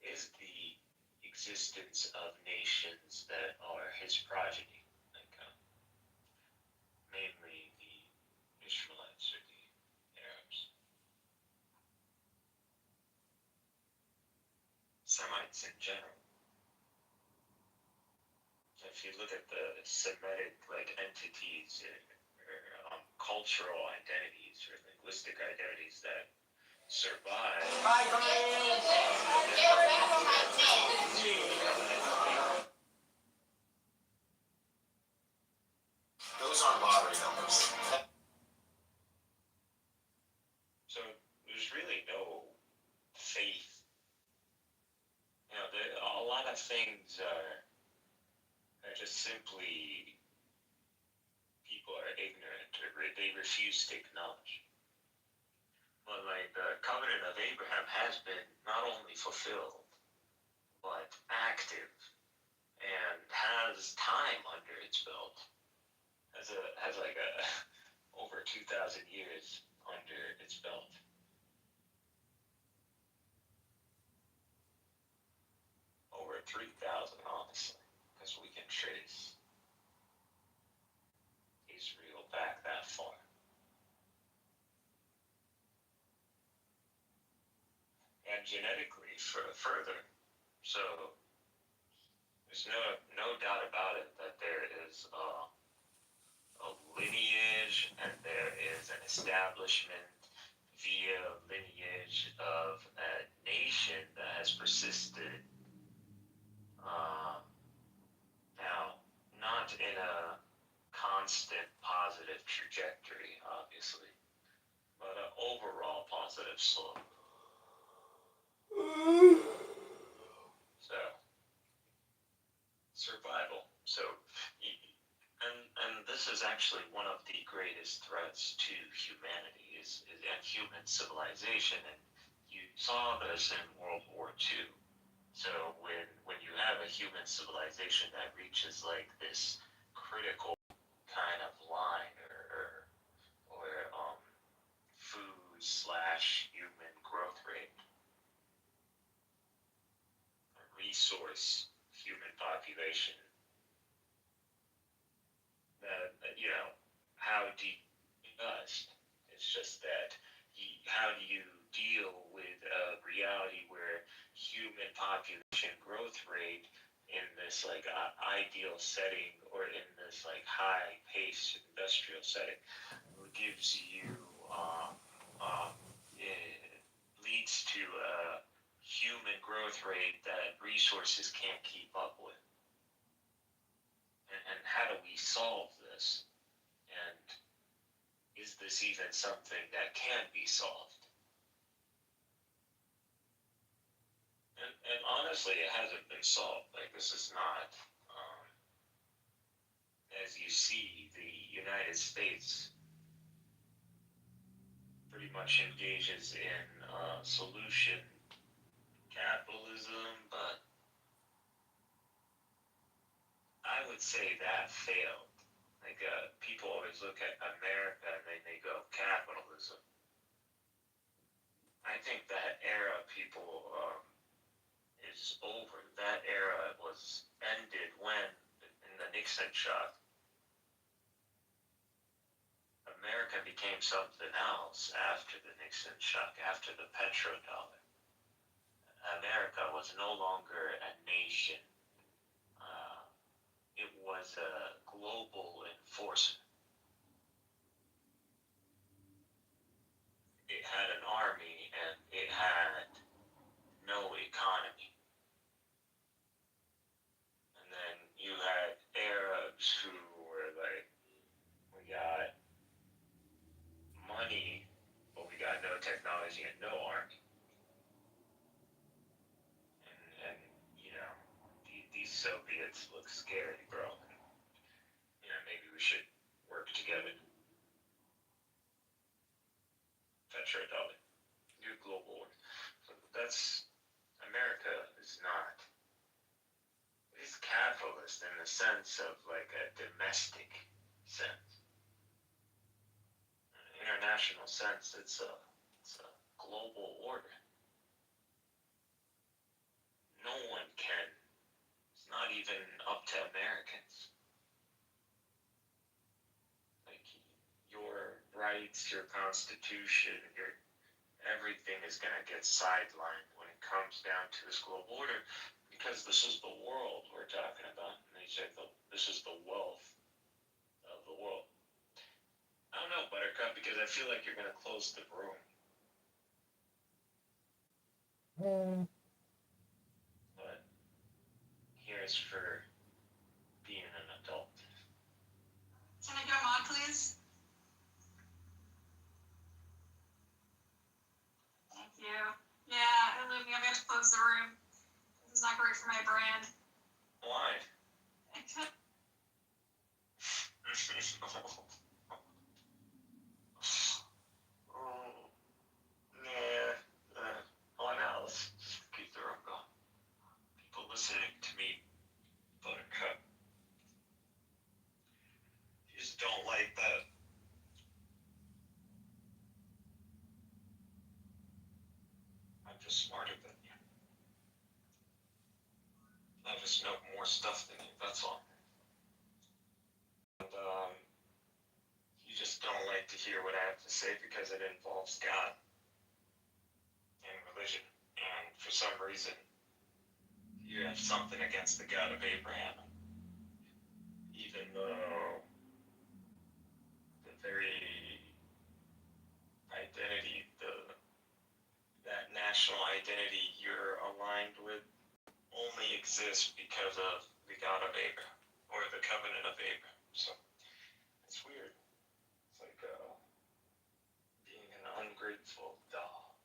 is the existence of nations that are his progeny, like mainly the Ishmaelites or the Arabs. Semites in general. If you look at the Semitic entities or cultural identities or linguistic identities that survive. Bye, Those aren't lottery numbers. So there's really no faith. A lot of things are just simply people are ignorant or they refuse to acknowledge. But the covenant of Abraham has been not only fulfilled, but active and has time under its belt. Has over 2,000 years under its belt. Over 3,000, honestly, because we can trace Israel back that far. And genetically further. So there's no doubt about it that there is a lineage and there is an establishment via lineage of a nation that has persisted. Now, not in a constant positive trajectory, obviously, but an overall positive slope. So, survival. So, and this is actually one of the greatest threats to humanity and human civilization. And you saw this in World War II. So when you have a human civilization that reaches this critical kind of line or food/human growth rate, resource human population, that how do you adjust? It's just that how do you deal with a reality where human population growth rate in this ideal setting or in this high paced industrial setting gives you it leads to a human growth rate that resources can't keep up with. And how do we solve this? And is this even something that can be solved? And honestly, it hasn't been solved. This is not, as you see, the United States pretty much engages in solution capitalism, but I would say that failed. People always look at America and then they go capitalism. think that era, people, is over. That era was ended when, in the Nixon shock, America became something else after the Nixon shock, after the petrodollar. America was no longer a nation. It was a global enforcer. It had an army and it had no economy. And then you had Arabs who were like, we got money, but we got no technology and no army. And you know, these Soviets look scary, bro. And, you know, maybe we should work together. Petrodollar, new global order. So that's America is not. It is capitalist in the sense of like a domestic sense. In an international sense, it's a global order. No one can. It's not even up to Americans. Like your rights, your constitution, your everything is gonna get sidelined when it comes down to this global order, because this is the world we're talking about. And they say this is the wealth of the world. I don't know, Buttercup, because I feel like you're gonna close the room. But here's for being an adult. Can I get a mod, please? Thank you. Yeah, and Lumi, I'm going to close the room. This is not great for my brand. Why? It could. Oh, now let's keep the room going. People listening to me, Buttercup. You just don't like that. I'm just smarter than you. I just know more stuff than you, that's all. And, you just don't like to hear what I have to say because it involves God and religion. And for some reason, you have something against the God of Abraham. Even though the very identity, that national identity you're aligned with only exists because of the God of Abraham, or the covenant of Abraham. So, it's weird. It's like being an ungrateful dog.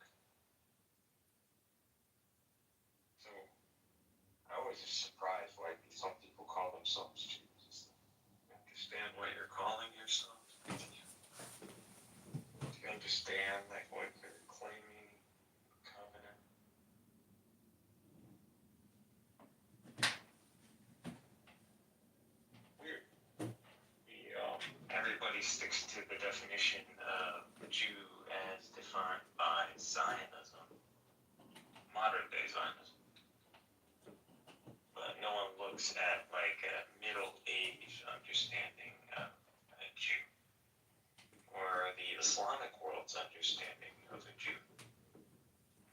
So, I always just surprised why some people call themselves Jesus. You understand what you're calling yourself? Do you understand like what you're claiming? Covenant? Weird. Everybody sticks to the definition of Jew as defined by Zionism, modern day Zionism. But no one looks at like a Middle Age understanding of a Jew, or the Islamic world's understanding of a Jew,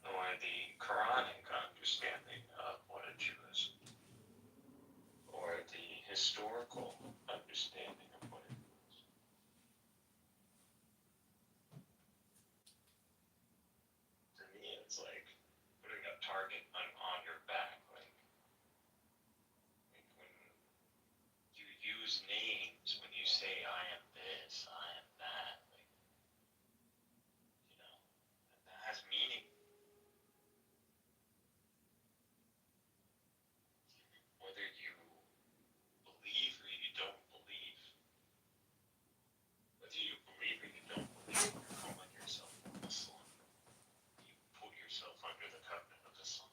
or the Quranic understanding of what a Jew is, or the historical understanding of what it is. To me, it's like putting a target on your back. Like when you use names, when you say I am this, I am that, like, you know, that has meaning. Whether you believe or you don't believe, whether you believe or you don't believe, you're calling yourself Muslim. You put yourself under the covenant of Islam.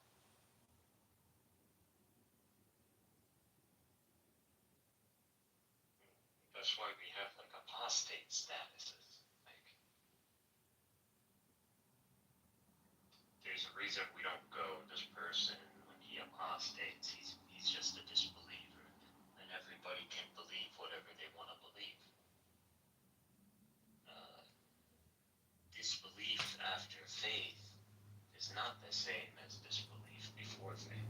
That's why we have like apostate statuses. Like there's a reason we don't go. This person, when he apostates, he's just a disbeliever, and everybody can believe whatever they want to believe. Disbelief after faith is not the same as disbelief before faith.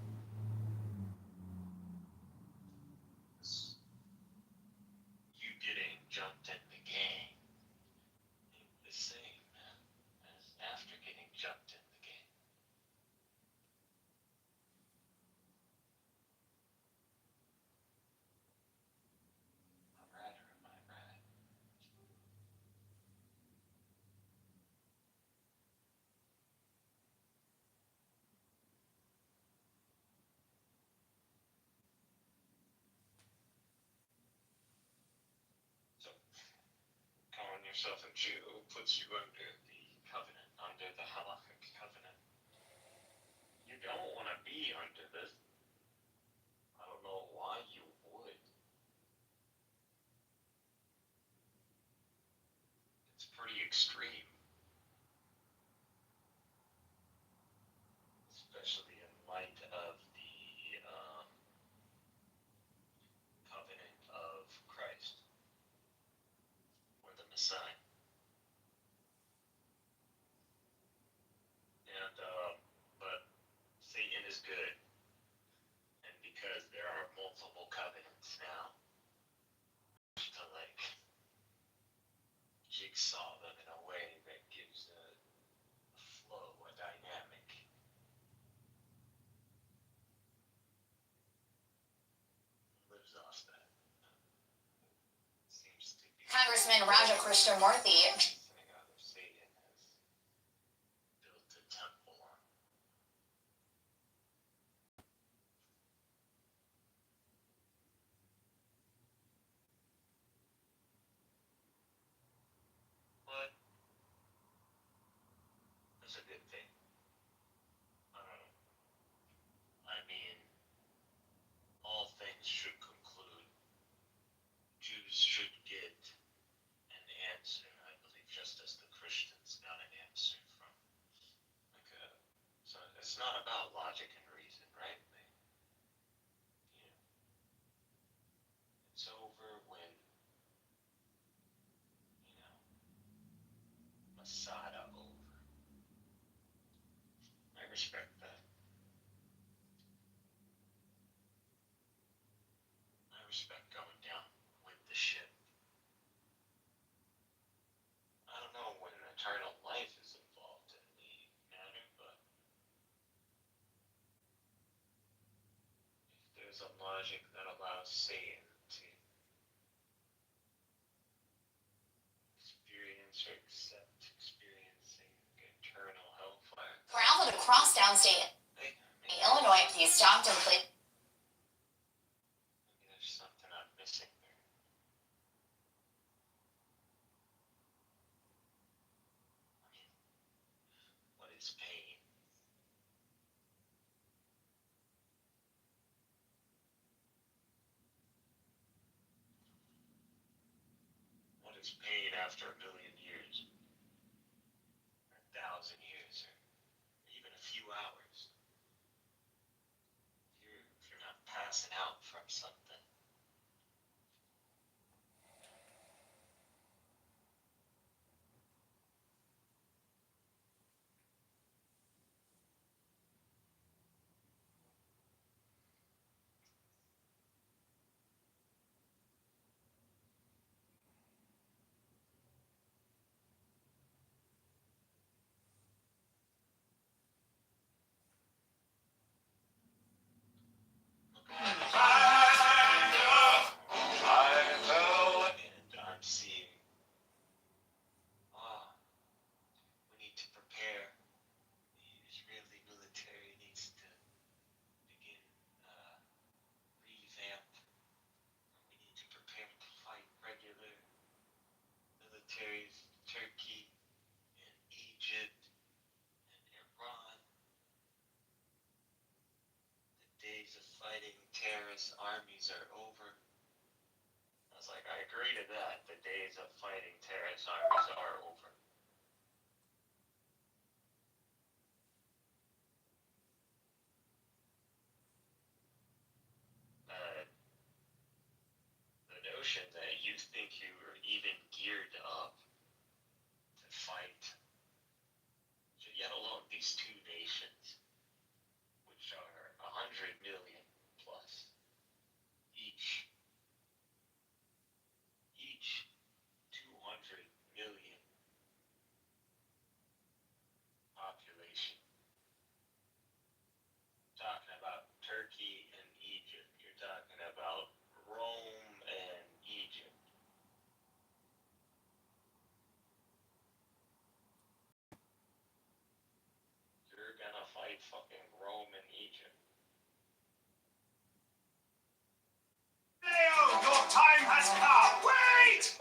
You getting jumped in the game ain't the same as after getting jumped in the game. Am I right or am I right? So, calling yourself a Jew puts you under the covenant, under the halakhic covenant. You don't want to be under this. I don't know why you would. It's pretty extreme, especially in light of the covenant of Christ or the Messiah. And but Satan is good, and because there are multiple covenants now, to like jigsaw them in a way that gives a flow, a dynamic. Lives off that. Seems to be. Congressman Raja Krishnamurthy. Synagogue of Satan has built a temple on. But that's a good thing. I mean, all things should conclude. Jews should get an answer, I believe, just as the Christians got an answer from. So it's not about logic and reason, right? It's over when, Masada over. I respect that. I respect going down with the ship. I don't know when eternal life is involved in the matter, but if there's a logic that allows Satan to experience or accept experiencing eternal hellfire. Traveled across downstate Illinois to Stockton, Maybe there's something I'm missing there. I mean, what is pain? What is pain after a million years? Or 1,000 years? Or even a few hours? If you're not passing out from something. And I'm seeing, we need to prepare. The Israeli military needs to begin revamp. We need to prepare to fight regular militaries, Turkey and Egypt and Iran. The days of fighting terrorist armies are over. I was like, I agree to that. The days of fighting terrorist armies are over. you think you are even geared up to fight, yet alone these two nations, which are 100 million plus each 200 million population. Talking about Turkey and Egypt. You're talking about Rome and Egypt. You're gonna fight fucking Rome and Egypt. Your time has come. Wait!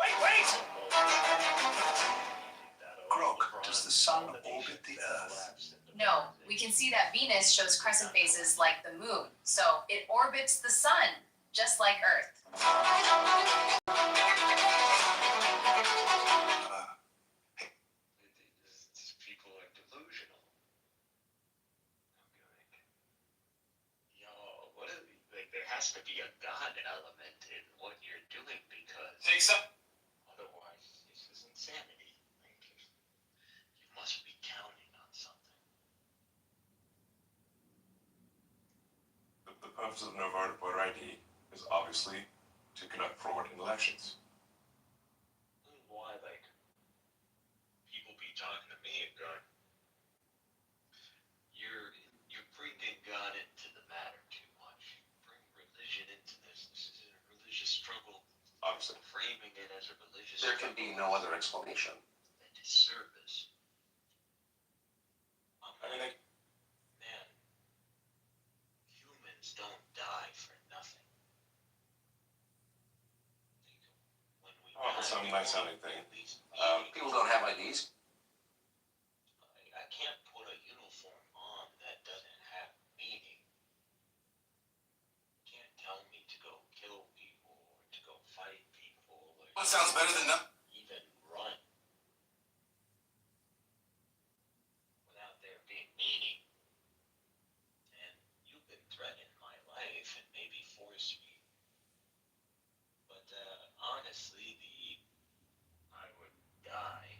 Grog, does the sun orbit the Earth? No, we can see that Venus shows crescent phases like the moon, so it orbits the sun, just like Earth. These people are delusional. Yo, what is, like, there has to be a God element in what you're doing because Take some. otherwise this is insanity. Like, you must be counting on something. The purpose of November voter ID is obviously to conduct fraud in elections. Why, like, people be talking to me and going, you're bringing God into the matter too much. Bring religion into this. This isn't a religious struggle. Obviously. Framing it as a religious There struggle. can be no other explanation. A disservice. Man, humans don't die for nothing. When we Oh, that's some nice sounding thing. People don't have IDs. I can't put a uniform on that doesn't have meaning. You can't tell me to go kill people or to go fight people or That sounds better than nothing. even run without there being meaning. And you've been threatening my life and maybe force me. But honestly, I would die.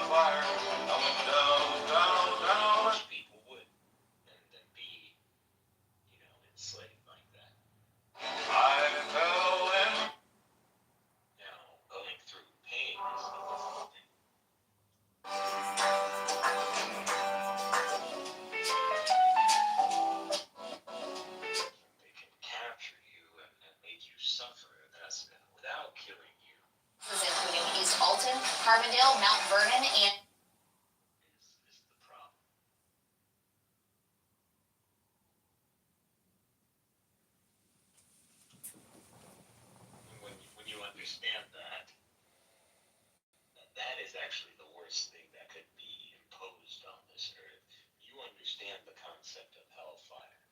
Fire, down. Most people would, and then be, enslaved like that. I fell in. Now, going through pain is the different thing. They can capture you and make you suffer. That's without killing you. Including East Alton, Carbondale, Mount Vernon, and Is the problem. And when you understand that is actually the worst thing that could be imposed on this earth. You understand the concept of hellfire.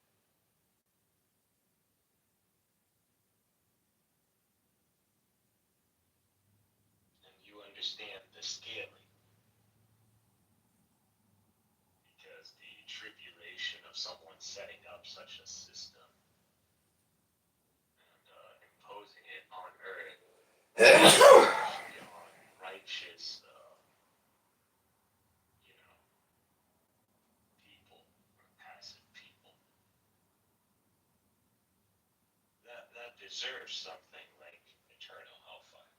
And you understand the scaling. Because the tribulation of someone setting up such a system and imposing it on earth, especially on righteous, people or passive people, that deserves something like eternal hellfire.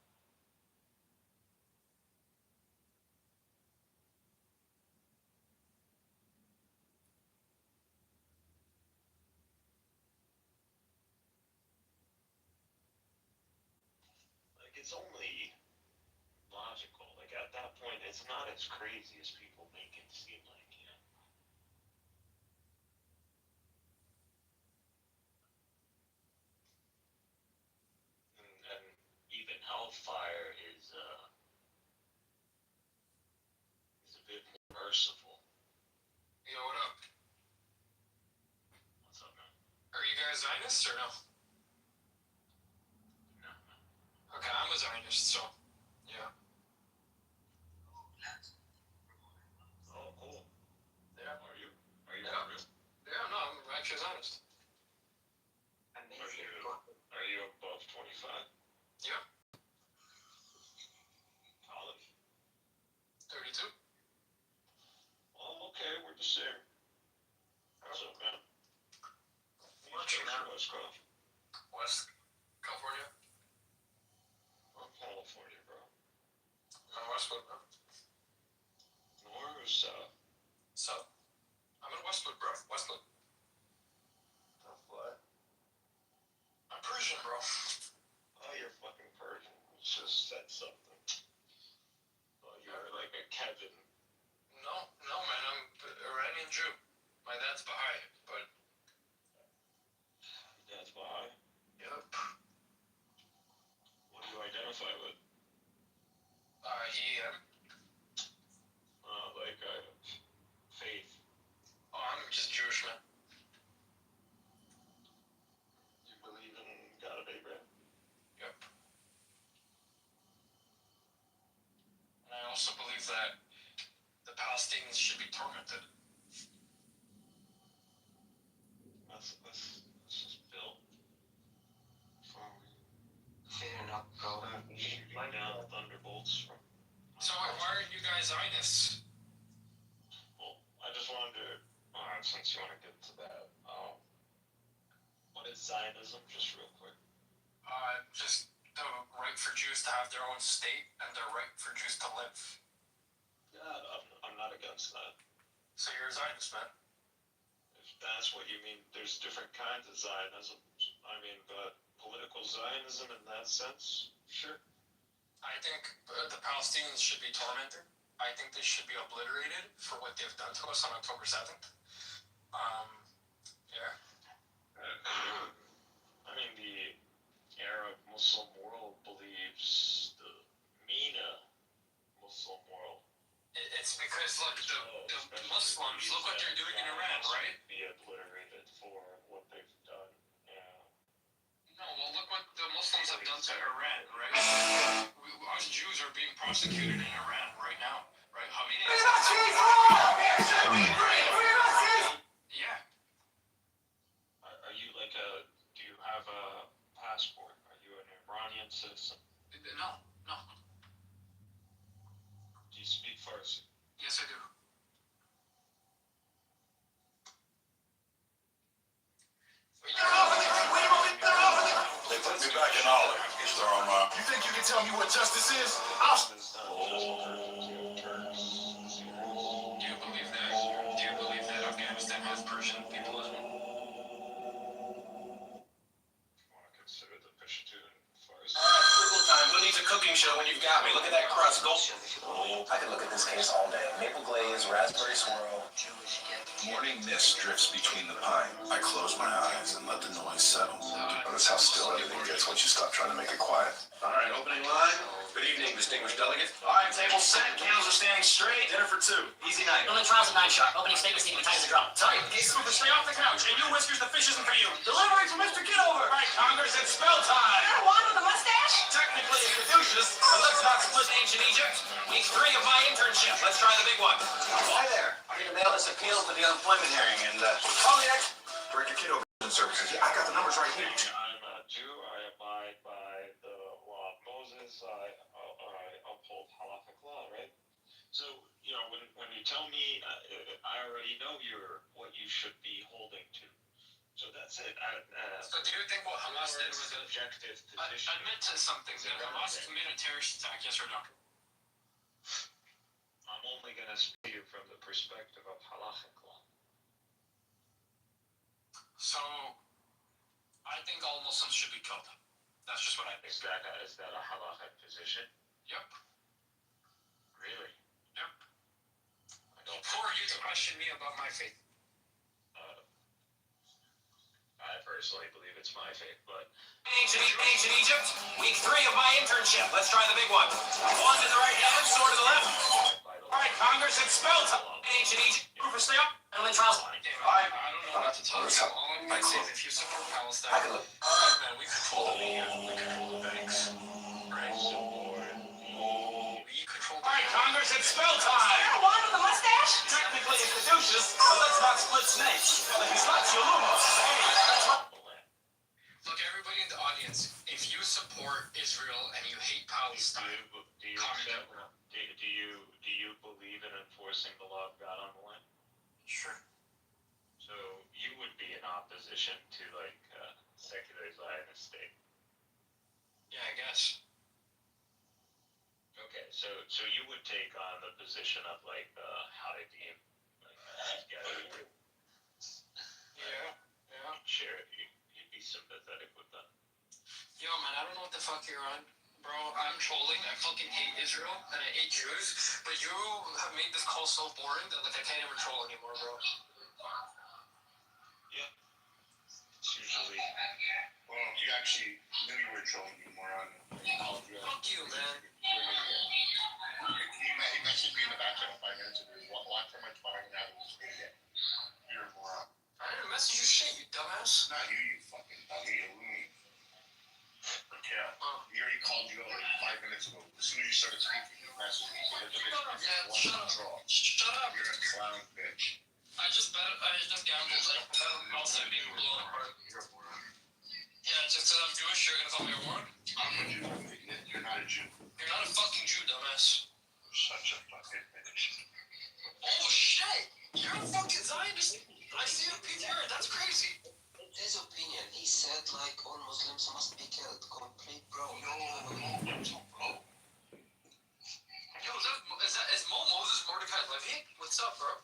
Like, it's only logical. Like, at that point, it's not as crazy as people make it seem like, And even hellfire is a bit more merciful. Yo, what up? What's up, man? Are you guys Zionists or no? No. Okay, I'm a Zionist, so yeah. Oh, cool. Yeah. Are you? Are you? Yeah. Yeah, no, I'm actually a Zionist. Are you above 25? Yeah. Sir. What's up, man? What's up, man? West Coast. West California? I'm California, bro. I'm Westwood, bro. North or south? South. I'm in Westwood, bro. Westwood. What? I'm Persian, bro. Oh, you're fucking Persian. You just said something. Oh, you're like a Kevin. No, man. I'm Iranian Jew. My dad's Baha'i, but That's why. yep. What do you identify with? He, Like faith. oh, I'm just Jewish, man. You believe in God of Abraham? Yep. And I also believe that the Palestinians should be tormented. That's just Bill. Fair enough, bro. Shooting down thunderbolts from. So why aren't you guys Zionists? Well, I just wanted to, since you want to get to that, what is Zionism, just real quick? Just the right for Jews to have their own state and the right for Jews to live. Yeah, I'm not against that. So you're a Zionist, man. If that's what you mean, there's different kinds of Zionism. I mean, but political Zionism in that sense, sure. I think the Palestinians should be tormented. I think they should be obliterated for what they've done to us on October 7th. Yeah. I mean, the Arab Muslim world believes the MENA Muslim world. It's because, look, the Muslims, look what they're doing in Iran, right? Be obliterated for what they've done. No, well, look what the Muslims have done to Iran, right? Us Jews are being prosecuted in Iran right now, right? Yeah. Are you like do you have a passport? Are you an Iranian citizen? No. Do you speak Farsi? Yes, I do. They put me back in Olive. You think you can tell me what justice is? Do you believe that Afghanistan has Persian people as well? Want to consider the Pashtun Farsi? Football time. Who needs a cooking show when you've got me? Look at that crust. Go. I could look at this case all day. Maple glaze, raspberry swirl. Morning mist drifts between the pine. I close my eyes and let the noise settle. Notice how still everything gets once you stop trying to make it quiet. All right, opening line. Good evening, distinguished delegate. All right, table set. Candles are standing straight. Dinner for two. Easy night. Building trials at 9 sharp. Opening statements need to be tight as a drum. Tight. Hey, Super, stay off the couch. And you, Whiskers, the fish isn't for you. Delivery from Mr. Kitover. All right, Congress, it's spell time. That one with the mustache? Technically, it's Caduceus, but let's not split ancient Egypt. Week 3 of my internship. Let's try the big one. Hi there. I'm going to mail this appeal to the unemployment hearing and, call me next. Director Kitover Services. Yeah, I got the numbers right here. I'm a Jew. I abide by the law of Moses. I uphold halakhic law, right? So, when you tell me, I already know what you should be holding to. So that's it. So do you think what Hamas did was an objective position? Admit to something. Did Hamas commit a terrorist attack? Yes or no? I'm only going to speak from the perspective of halakhic law. So, I think all Muslims should be killed. That's just what I think. Is that a halakhic position? Yep. Really? Yep. Who are you to question me about my faith? I personally believe it's my faith, but... Ancient Egypt, week 3 of my internship. Let's try the big one. One to the right hand, sword to the left. All right, Congress, it's spell time. Ancient Egypt, proof of stay up. Building trials. I don't know what to tell you. All I'm going to say is if you support Palestine, then we control the media, we control the banks, right? We control the... All right, Congress, it's spell time. That one with the mustache? Technically, it's Caduceus, but let's not split snakes. He's not Lumos. Hey, that's what... Look, everybody in the audience, if you support Israel and you hate Palestine, Do you believe in enforcing the law of God on the land? Sure. So you would be in opposition to like secular Zionist state. Yeah, I guess. Okay, so you would take on the position of like Haredim, like these guys. Yeah. Yeah. Sure, you'd be sympathetic with them. Yo, man, I don't know what the fuck you're on. Bro, I'm trolling. I fucking hate Israel and I hate Jews. But you have made this call so boring that like I can't even troll anymore, bro. Yeah. It's usually. Well, you actually knew you were trolling, you moron. Fuck you, man. He messaged me in the back channel 5 minutes ago. Watch how much fun I can have in this video. You're a moron. I didn't message you shit, you dumbass. Not you, you fucking dummy. Illumi. Yeah. He already called you out like 5 minutes ago. As soon as you started speaking, you messaged me. So Shut up. You're a clown, bitch. I just gambled. Like, I'll say being blown apart. You're a moron. Yeah, just because I'm Jewish, you're gonna call me a whore? I'm a Jew. You're not a Jew. You're not a fucking Jew, dumbass. Such a fucking bitch. Oh shit! You're a fucking Zionist. I see your PTR. That's crazy. In his opinion, he said like all Muslims must be killed. Complete bro. No, bro. Yo, is Mo Moses Mordecai Levy? What's up, bro?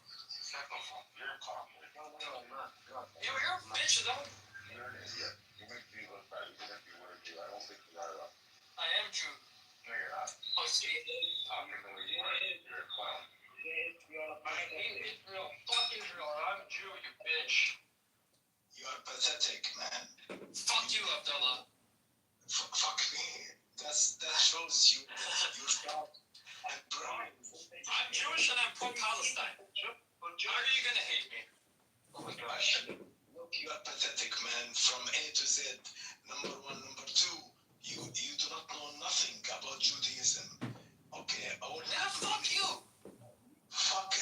You're a cop. No, not. Yo, you're a bitch, though. You're an idiot. You make me look bad. Even if you were a Jew, I don't think you are a. I am Jew. No, you're not. Oh, see? Talking the way you are, you're a clown. I hate Israel. Fuck Israel. I'm a Jew, you bitch. You are pathetic, man. Fuck you, Abdullah. Fuck me. That shows you start and proud. I'm Jewish and I'm pro-Palestine. How are you gonna hate me? Oh my gosh. Look, you are pathetic, man. From A to Z. Number one, number two. You do not know nothing about Judaism. Okay, Yeah, fuck you. Fuck.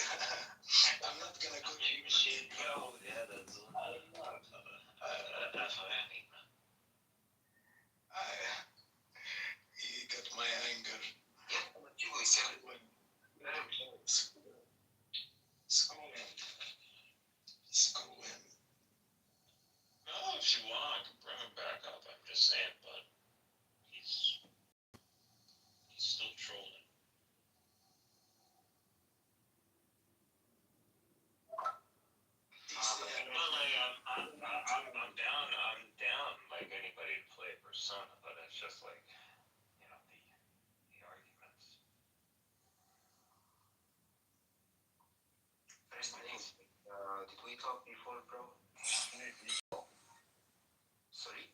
I'm not gonna go to you. He got my anger. Screw him. No, if you want, I can bring him back up. I'm just saying, but he's still trolling. I'm down like anybody to play Persona, but it's just like, you know, the arguments. First name. Did we talk before, bro? Sorry?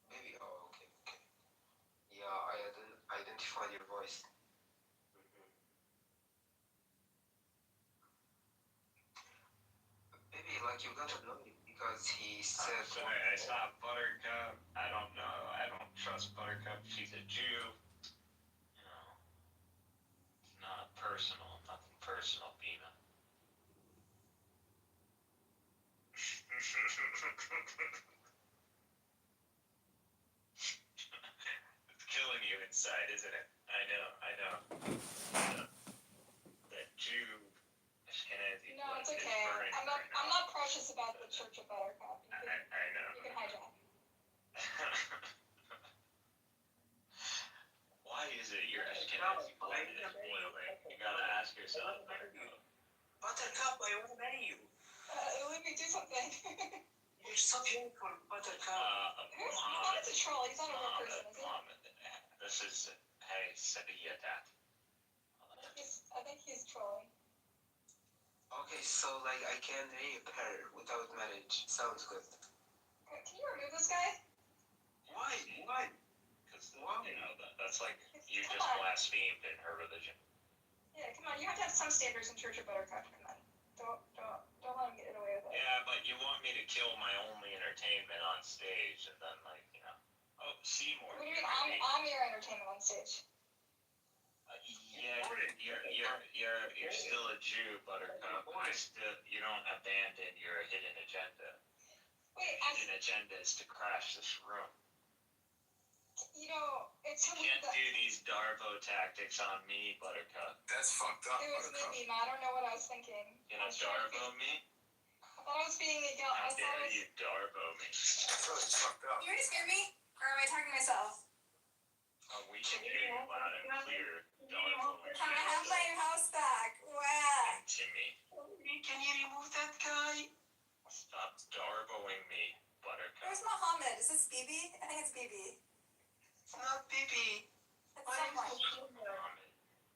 Baby. Oh, okay. Yeah, I identified your voice. Baby, like you gotta know it because he said. I'm sorry, I saw Buttercup. I don't know. I don't trust Buttercup. She's a Jew. You know, it's not personal. Nothing personal, Bina. It's killing you inside, isn't it? I know. That Jew, Ashkenazi. No, it's blood is okay. burning I'm right now. not precious about the Church of Buttercup. I know. You can hijack. Why is it your Ashkenazi blood is boiling? You gotta ask yourself, Buttercup. Buttercup, I want to marry you. Let me do something. You're so beautiful, Buttercup. He's not a troll. He's not a real person, is he? This is hey Sabiyadat. I think he's trolling. Okay, so like I can rape her without marriage. Sounds good. Can you remove this guy? Why? Because you know that's like you just blasphemed in her religion. Yeah, come on. You have to have some standards in Church of Buttercup. Come on. Don't let him get away with it. Yeah, but you want me to kill my only entertainment on stage and then like you know, oh Seymour. What do you mean? I'm your entertainment on stage. Yeah, you're still a Jew, Buttercup. You don't abandon your hidden agenda. Wait, Hidden agenda is to crash this room. You know, it's You can't do these Darvo tactics on me, Buttercup. That's fucked up, it was Buttercup. maybe, I don't know what I was thinking. You know Darvo me? I thought I was being a girl. How I thought I dare was. you Darvo me? That's really fucked up. You already scared me? Or am I talking to myself? We can hear you loud and clear. Darvo me. I have my house back. Wow. To me. Can you remove that guy? Stop Darvoing me, Buttercup. Where's Mohammed? Is this BB? I think it's BB. It's not Bibi. It's someone. Mohammed.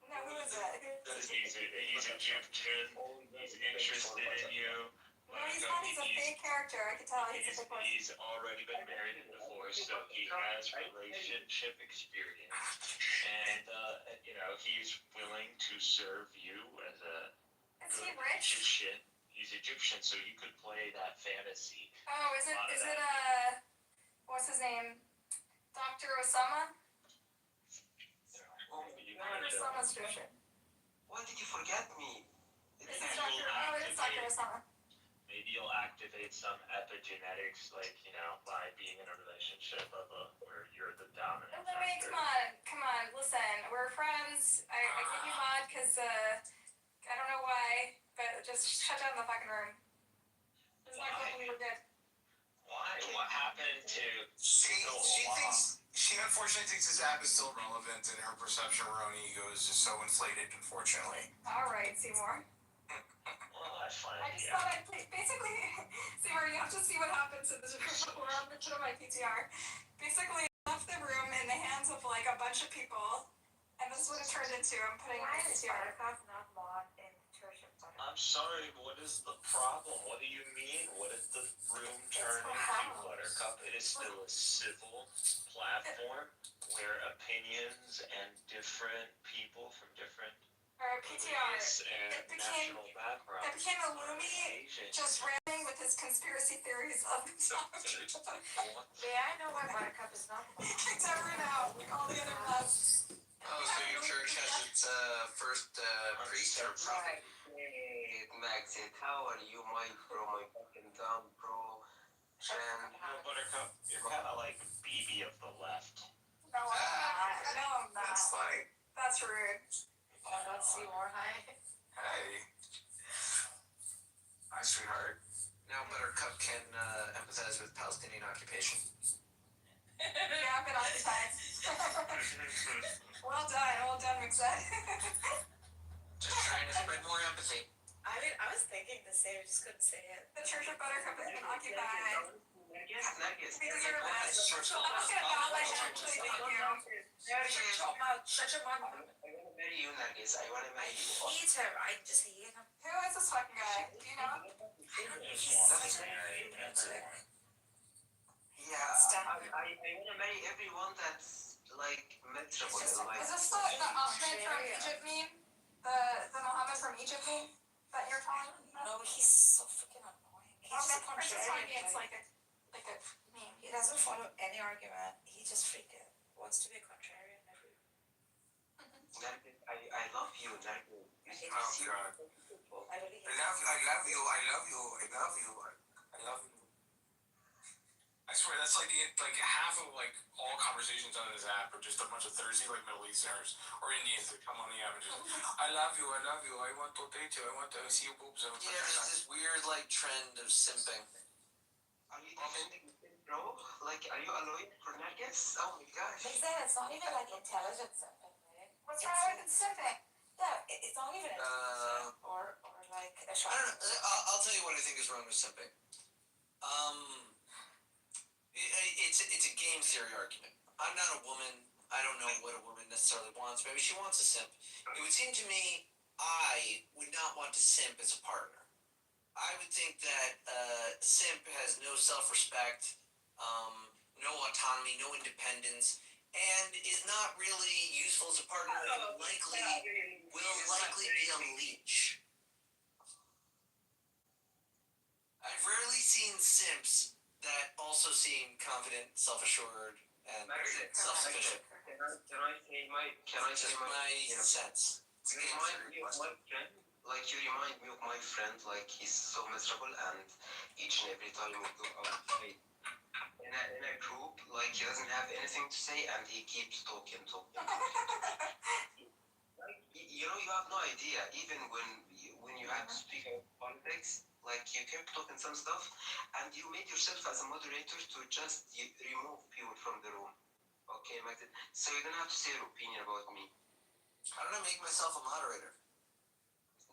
No, who is it? He's Egyptian. He's interested in you. No, he's not. He's a fake character. I can tell he's a fake person. He's already been married and divorced, so he has relationship experience. And, he's willing to serve you as a Is he good rich? Egyptian. He's Egyptian, so you could play that fantasy. Oh, is it, what's his name? Dr. Osama? Osama's Egyptian. Why did you forget me? This is Dr. Oh, it is Dr. Osama. Maybe you'll activate some epigenetics, by being in a relationship where you're the dominant. No, wait, come on, listen, we're friends. I give you mod because, I don't know why, but just shut down the fucking room. This is not what we were good. Why? What happened to She unfortunately thinks this app is still relevant, and her perception of her own ego is just so inflated, unfortunately. Alright, Seymour. Well, that's fine. I just thought I'd basically, Seymour, you have to see what happens in the room. We're on the to my PTR. Basically, I left the room in the hands of like a bunch of people, and this is what it turned into. I'm putting my PTR. I'm sorry, what is the problem? What do you mean? What did the room turn into, Buttercup? It is still a civil platform where opinions and different people from different Or PTR. race and national backgrounds. It became a Lumi just ranting with his conspiracy theories of himself. May I know why Buttercup is not? He kicked everyone out, like all the other left. Oh, so your church has its first priest or prophet? Hey, Maxit, how are you, my bro, my fucking dumb bro? And Buttercup, you're kind of like BB of the left. No, I'm not. No, I'm not. That's funny. That's rude. Oh, that's Seymour, hi. Hey. Hi, sweetheart. Now Buttercup can empathize with Palestinian occupation. Yeah, I've been occupied. Well done, Mixed. Just trying to spread more empathy. I mean, I was thinking the same, just couldn't say it. The Church of Buttercup has been occupied. Nuggets. We deserve it. I'm just gonna acknowledge actually, thank you. Shut your mouth. I wanna marry you, Nuggets. I wanna marry you. Hate him. I just hate him. Who is this fucking guy? Do you know? He's such a Yeah, I wanna marry everyone that's like miserable in life. Is this the Ahmed from Egypt meme? The Muhammad from Egypt meme that you're calling? No, he's so freaking annoying. He's just a contrarian. It's like a meme. He doesn't follow any argument. He just freaking wants to be a contrarian every. Nuggets, I love you, Nuggets. Oh, God. I really hate I love you. I swear that's like half of like all conversations on this app are just a bunch of thirsty like Middle Easterners or Indians that come on the app and just I love you, I want to date you, I want to see your boobs. Yeah, there's this weird trend of simping. Are you defending me, bro? Like, are you a lawyer for Nuggets? Oh my gosh. It's not even like intelligent simping, right? What's wrong with simping? Yeah, it's not even intelligent or like a I shot. don't know. I'll tell you what I think is wrong with simping. It's a game theory argument. I'm not a woman. I don't know what a woman necessarily wants. Maybe she wants a simp. It would seem to me I would not want to simp as a partner. I would think that simp has no self-respect, no autonomy, no independence, and is not really useful as a partner and will likely be on leash. I've rarely seen simps that also seem confident, self-assured, and self-sufficient. Can I say my sense. You remind me of my friend. Like you remind me of my friend. Like he's so miserable, and each and every time we go outside, in a group, like he doesn't have anything to say and he keeps talking. Like, you know, you have no idea. Even when you have to speak about politics, like you keep talking some stuff, and you make yourself as a moderator to just remove people from the room. Okay, Magdalene? So you don't have to say your opinion about me. How did I make myself a moderator?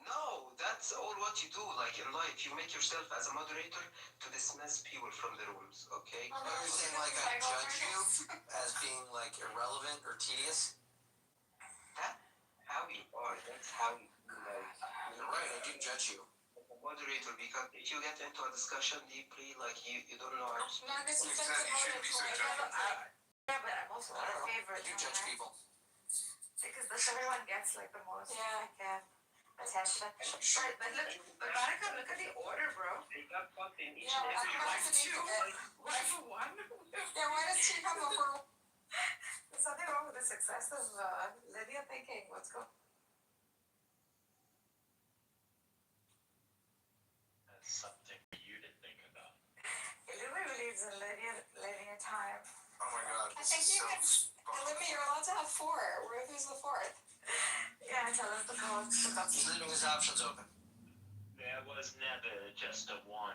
No, that's all what you do. Like in life, you make yourself as a moderator to dismiss people from the rooms. Okay? Oh, you're saying like I judge you as being like irrelevant or tedious? That's how you are. That's how you like. You're right. I do judge you. As a moderator, because if you get into a discussion deeply, like you don't know how to speak. Marcus, you said you shouldn't be so judgmental. Yeah, but I'm also I don't know. my favorite. I do judge people. Because that's everyone gets like the most Yeah. attention. But look, but Baraka, look at the order, bro. They got something each Yeah, and every I'm one. about to be Why for one? Yeah, why does she come over? There's something wrong with the success of Lydia thinking. What's going? That's something for you to think about. Illumi believes in linear time. Oh my god. I think you can. Olivia, you're allowed to have 4. Who's the 4th? Yeah, tell us the cause. He's leaving his options open. There was never just a one.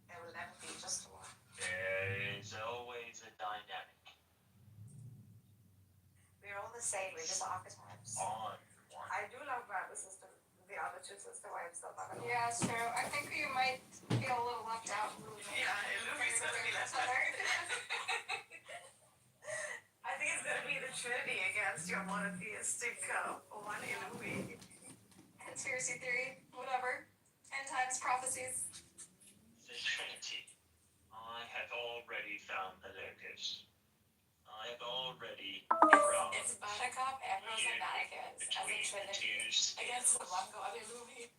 There will never be just one. There is always a dynamic. We're all the same. We're just archetypes. On one. I do love my other sister, the other two sister wives. Yeah, it's true. I think you might feel a little left out. Yeah, Illumi's gonna be left out. I think it's gonna be the Trinity against your monotheistic one Illumi. Conspiracy theory, whatever. End times prophecies. The Trinity. I have already found the locus. I have already drawn It's Buttercup, Ambrose, and Narcus as a between the Trinity two scales. against the one God Illumi.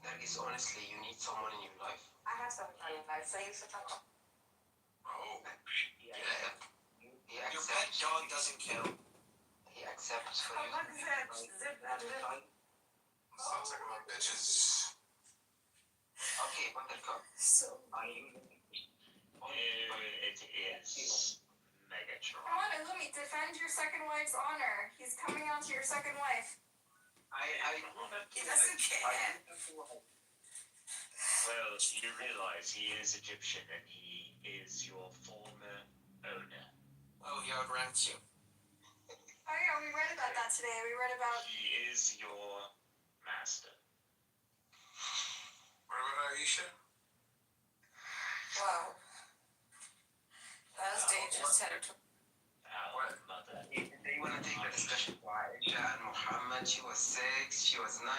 Nergis, honestly, you need someone in your life. I have something in my life, so you should talk about. Oh. Yeah. He Your pet accepts. dog doesn't count. He accepts for Oh, you. look at that. Zip that little. Sounds like my bitches. Okay, Buttercup. So. Are you? It is Megatron. Come on, Illumi, defend your second wife's honor. He's coming on to your second wife. He doesn't care. Well, you realize he is Egyptian and he is your former owner. Oh, he outranks you. Oh yeah, we read about that today. We read about. He is your master. What about Aisha? Wow. That was dangerous territory. Our mother. They want to take the discussion to Aisha and Muhammad. She was 6, she was 9.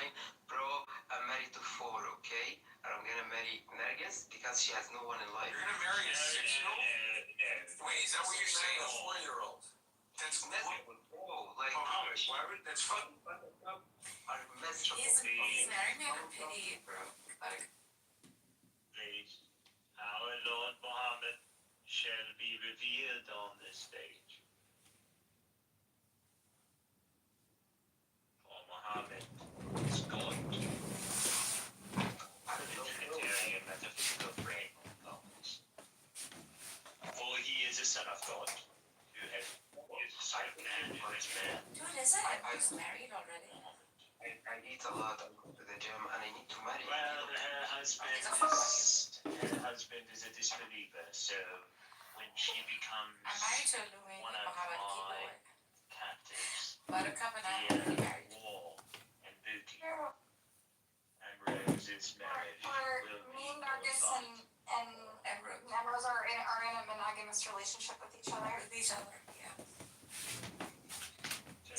Bro, I'm married to 4, okay? And I'm gonna marry Nergis because she has no one in life. You're gonna marry a 6-year-old? Wait, is that what you're saying? A 4-year-old? That's Miserable, bro. Like, why would that's fucking are miserable. He's marrying me out of pity, bro. Please, our Lord Muhammad shall be revealed on this stage. For Muhammad is God. The Trinitarian metaphysical frame of thoughts. For he is a son of God, who is a son of man, who is man. Dude, isn't Ambrose married already? I eat a lot, I go to the gym, and I need to marry. Well, her husband is a disbeliever, so when she becomes I'm married to Illumi, one of Muhammad my Kitover. captives, Buttercup and I are via already married. war and booty, Yeah, and Rose's marriage will be me, Nargis, nullified. and Ambrose are in a monogamous relationship with each other. With each other, yeah.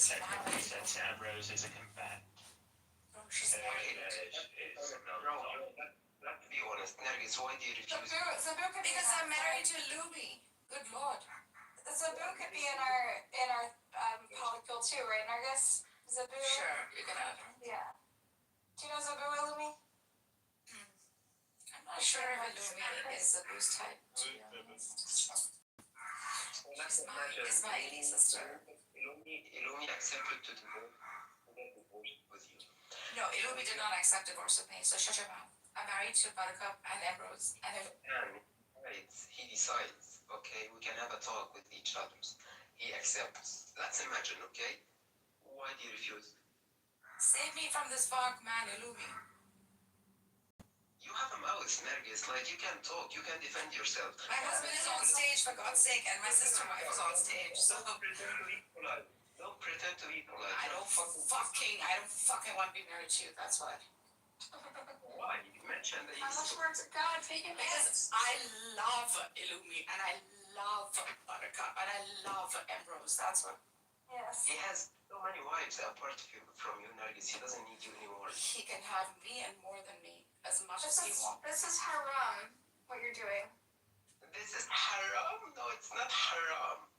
So technically, since Ambrose is a combatant, Oh, she's her married. marriage is Bro, nullified. let's be honest, Nergis, why do you refuse? Zabu could be Because I'm married to Illumi. Good lord. Zabu could be in our polycule too, right, Nargis? Zabu. Sure, you can have her. Yeah. Do you know Zabu Illumi? I'm not sure if Illumi is a boost type, to be honest. She's my alien sister. Illumi accepted to get divorced with you. No, Illumi did not accept divorce with me, so shut your mouth. I'm married to Buttercup and Ambrose. And he decides, okay, we can have a talk with each other. He accepts. Let's imagine, okay? Why do you refuse? Save me from this fuck, man, Illumi. You have a mouth, Nergis. Like, you can talk, you can defend yourself. My husband is on stage, for God's sake, and my sister wife is on stage, so. Don't pretend to be polite. Don't pretend to be polite. I don't fucking want to be married to you, that's why. Why? You mentioned that How much more to God? Take it Because I love Illumi, and I love Buttercup, and I love Ambrose, that's what. Yes. He has so many wives apart from you, Nergis. He doesn't need you anymore. He can have me and more than me, as much as he wants. This is haram, what you're doing. This is haram? No, it's not haram.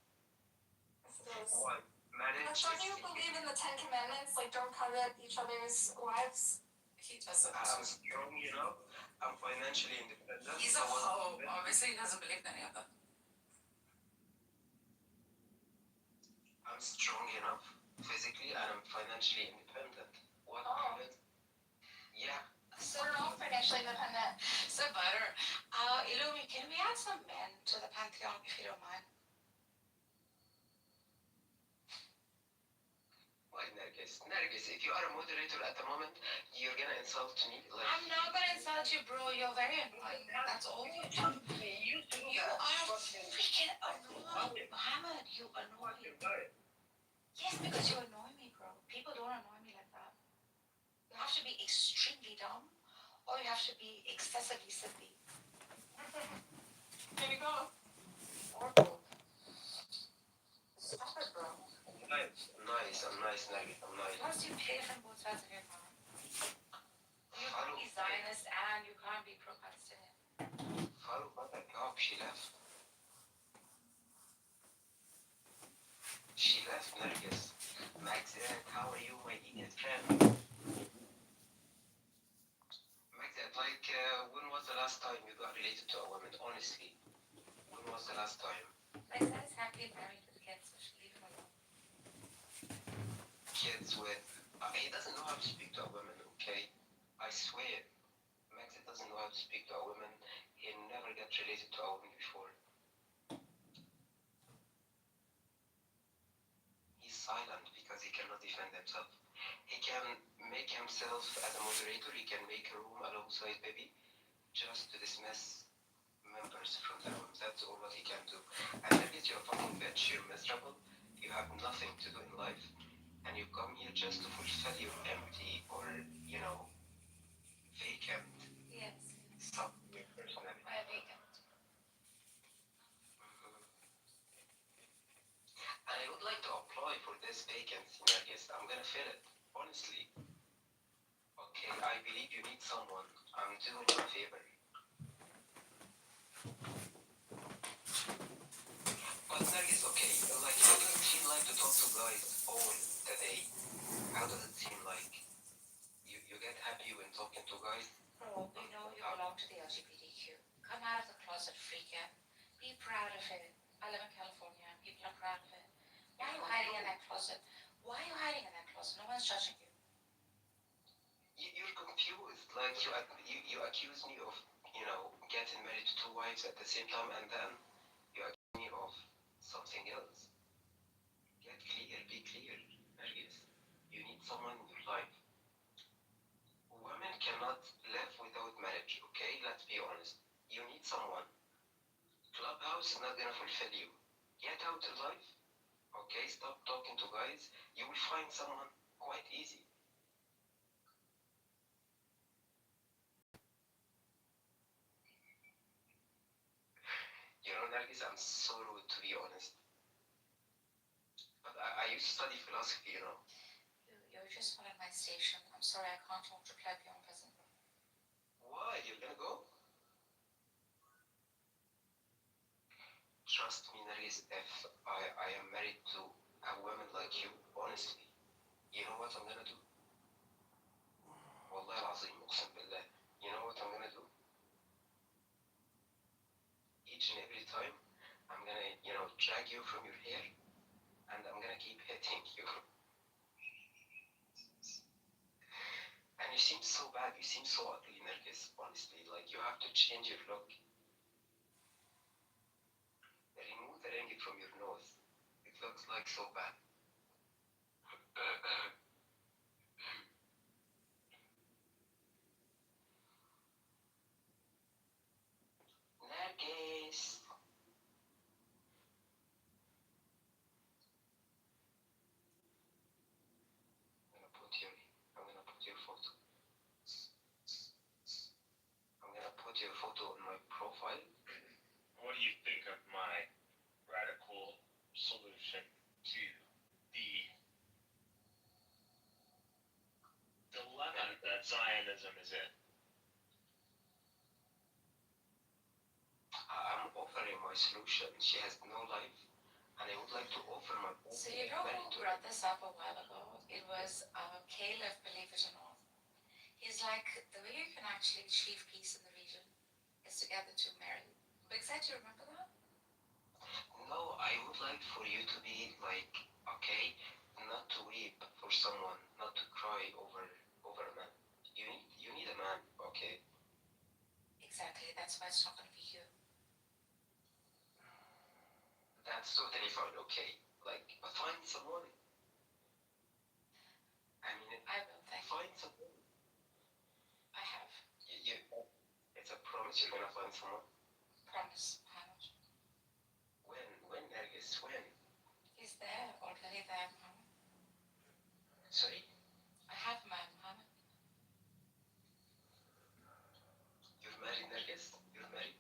Yes, it is. What? Marriage? But don't you believe in the 10 Commandments? Like, don't covet each other's wives? He doesn't. I'm strong enough. I'm financially independent. He's a hoe. Obviously, he doesn't believe in any of them. I'm strong enough physically and I'm financially independent. What? Oh. Yeah. So we're all financially independent. So, Butter, Illumi, can we add some men to the pantheon, if you don't mind? Why, Nergis? Nergis, if you are a moderator at the moment, you're gonna insult me. Like, I'm not gonna insult you, bro. You're very annoying. That's all you do. You are freaking annoying. Muhammad, you annoy me. Yes, because you annoy me, bro. People don't annoy me like that. You have to be extremely dumb, or you have to be excessively silly. There you go. Or both. Stop it, bro. nice, I'm nice, Nergis, I'm nice. Plus, you pay from both sides of your mouth. You can't be Zionist and you can't be pro-Palestinian. Farouk, what the hell? She left. She left, Nergis. Max, how are you, my idiot friend? Max, when was the last time you got related to a woman, honestly? When was the last time? My son is happily married with kids, so she leave him alone. Kids with... he doesn't know how to speak to a woman, okay? I swear. Max doesn't know how to speak to a woman. He never got related to a woman before. He's silent because he cannot defend himself. He can make himself as a moderator, he can make a room alongside baby just to dismiss members from the room. That's all what he can do. And then you're a fucking bitch, you're miserable, you have nothing to do in life, and you come here just to fulfill your empty or, vacant Yes. sub personality. I vacant. And I would like to apply for this vacancy, Nergis. I'm gonna fill it, honestly. Okay, I believe you need someone. I'm doing you a favor. But Nergis, okay, like, how does it seem like to talk to guys all the day? How does it seem like? You get happy when talking to guys? Bro, you know you belong to the LGBTQ. Come out of the closet, freaking. Be proud of it. I live in California. People are proud of it. Why are you hiding in that closet? Why are you hiding in that closet? No one's judging you. You're confused. Like, you accuse me of, getting married to two wives at the same time, and then you accuse me of something else. Get clear, be clear, Nergis. You need someone in your life. Women cannot live without marriage, okay? Let's be honest. You need someone. Clubhouse is not gonna fulfill you. Get out in life, okay? Stop talking to guys. You will find someone quite easy. Nergis, I'm so rude to be honest. But I used to study philosophy, You're just not at my station. I'm sorry, I can't talk to plebeian peasant. Why? You're gonna go? Trust me, Nergis, if I am married to a woman like you, honestly, you know what I'm gonna do? Wallah al-Azim, Uqsam billah. You know what I'm gonna do? Each and every time, I'm gonna, drag you from your hair, and I'm gonna keep hitting you. And you seem so bad, you seem so ugly, Nergis, honestly. Like, you have to change your look. from your nose. It looks like so bad. Nergis. I'm gonna put your photo. I'm gonna put your photo on my profile. What do you think of my radical solution to the dilemma that Zionism is in? I'm offering my solution. She has no life, and I would like to offer my. So you know who brought this up a while ago? It was Caleb, believe it or not. He's like, the way you can actually achieve peace in the region is to get the two married. Big Set, you remember that? No, I would like for you to be like, okay, not to weep for someone, not to cry over a man. You need a man, okay? Exactly. That's why it's not going to be you. That's totally fine, okay. Like, but find someone. I mean, I will. Thank you. find someone. I have. It's a promise you're gonna find someone. Promise. How much? When, Nergis, when? He's there. Already there, Muhammad. Sorry? I have my Muhammad. You're married, Nergis? You're married?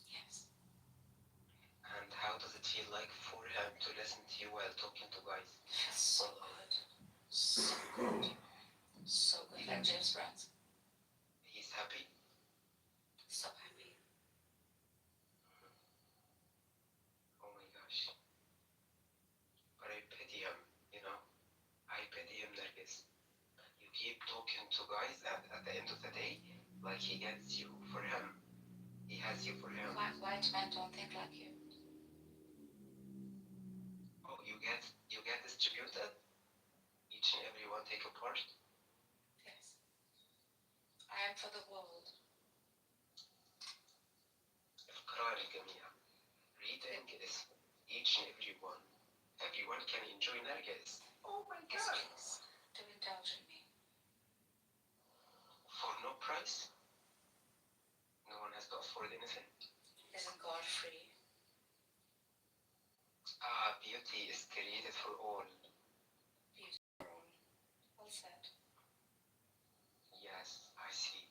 Yes. And how does it feel like for him to listen to you while talking to guys? Feels so good. So good. So good. Like James Brown's. He's happy? So happy. Oh my gosh. But I pity him, you know? I pity him, Nergis. You keep talking to guys, and at the end of the day, like he gets you for him. He has you for him. White men don't think like you. Oh, you get distributed? Each and every one take a part? Yes. I am for the world. إقرار الجميع. Reading is each and every one. Everyone can enjoy Nergis. Oh my God. Yes, please. Do indulge in me. For no price? No one has to afford anything. Isn't God free? Beauty is created for all. Beauty for all. Well said. Yes, I see.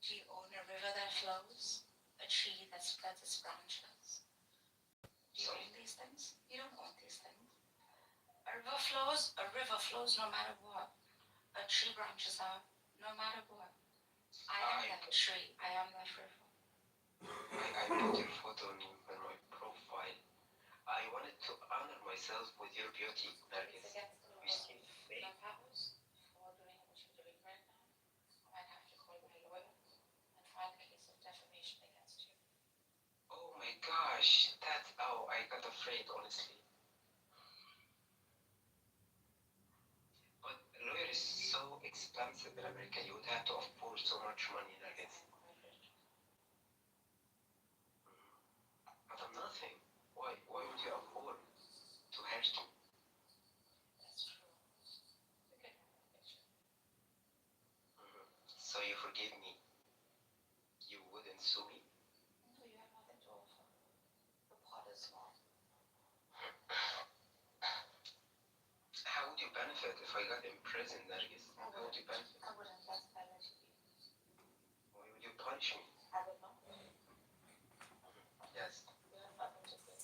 Do you own a river that flows? A tree that spreads its branches? Do you own these things? You don't own these things. A river flows no matter what. A tree branches out no matter what. I am that tree. I am that river. I put your photo on my profile. I wanted to honor myself with your beauty, Nergis. You seem fake. Clubhouse for doing what you're doing right now. I might have to call my lawyer and file a case of defamation against you. Oh my gosh, I got afraid, honestly. But a lawyer is so expensive in America. You would have to afford so much money, Nergis. But I'm nothing. Why would you afford to hurt me? That's true. We can have a picture. So you forgive me? You wouldn't sue me? No, you have nothing to offer. The pot is small. How would you benefit if I got imprisoned, Nergis? How would you benefit? I wouldn't let you be. Why would you punish me? I would not. Yes. You have nothing to do.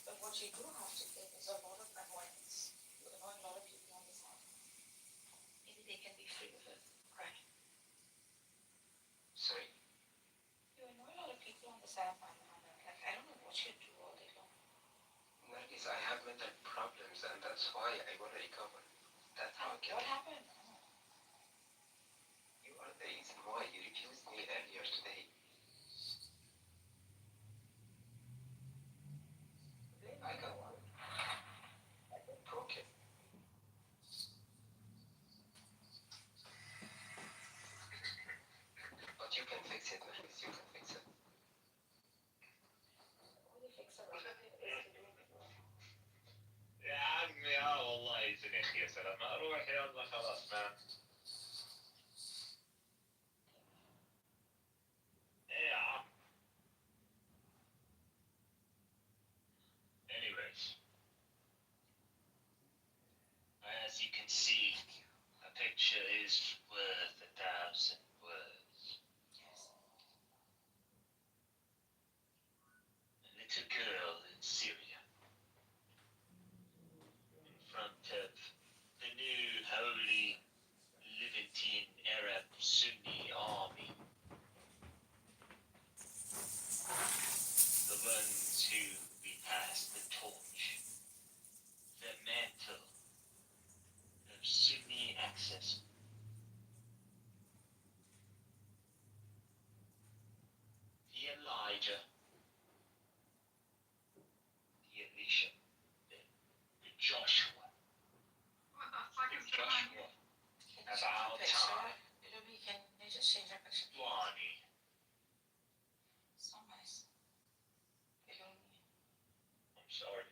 But what you do have to give is a lot of annoyance. You annoy a lot of people on this app. Maybe they can be free of it. Right. Sorry? You annoy a lot of people on this app, man. Like, I don't know what you do all day long. Nergis, I have mental problems, and that's why I want to recover. That's how I can. What happened? You are the reason why you refused me earlier today. يا سلام ما روح يلا خلاص ما ايه يا عم. Anyways, as you can see, a picture is worth 1,000 words. A little girl in Syria, in front of the new holy Levantine Arab Sunni army, the ones who we pass the torch, the mantle of Sunni access. The Elijah, the Elisha, the Joshua, What the fuck the is going on Joshua here? of our time. Can you just change your picture? Lonnie. So nice. I'm sorry.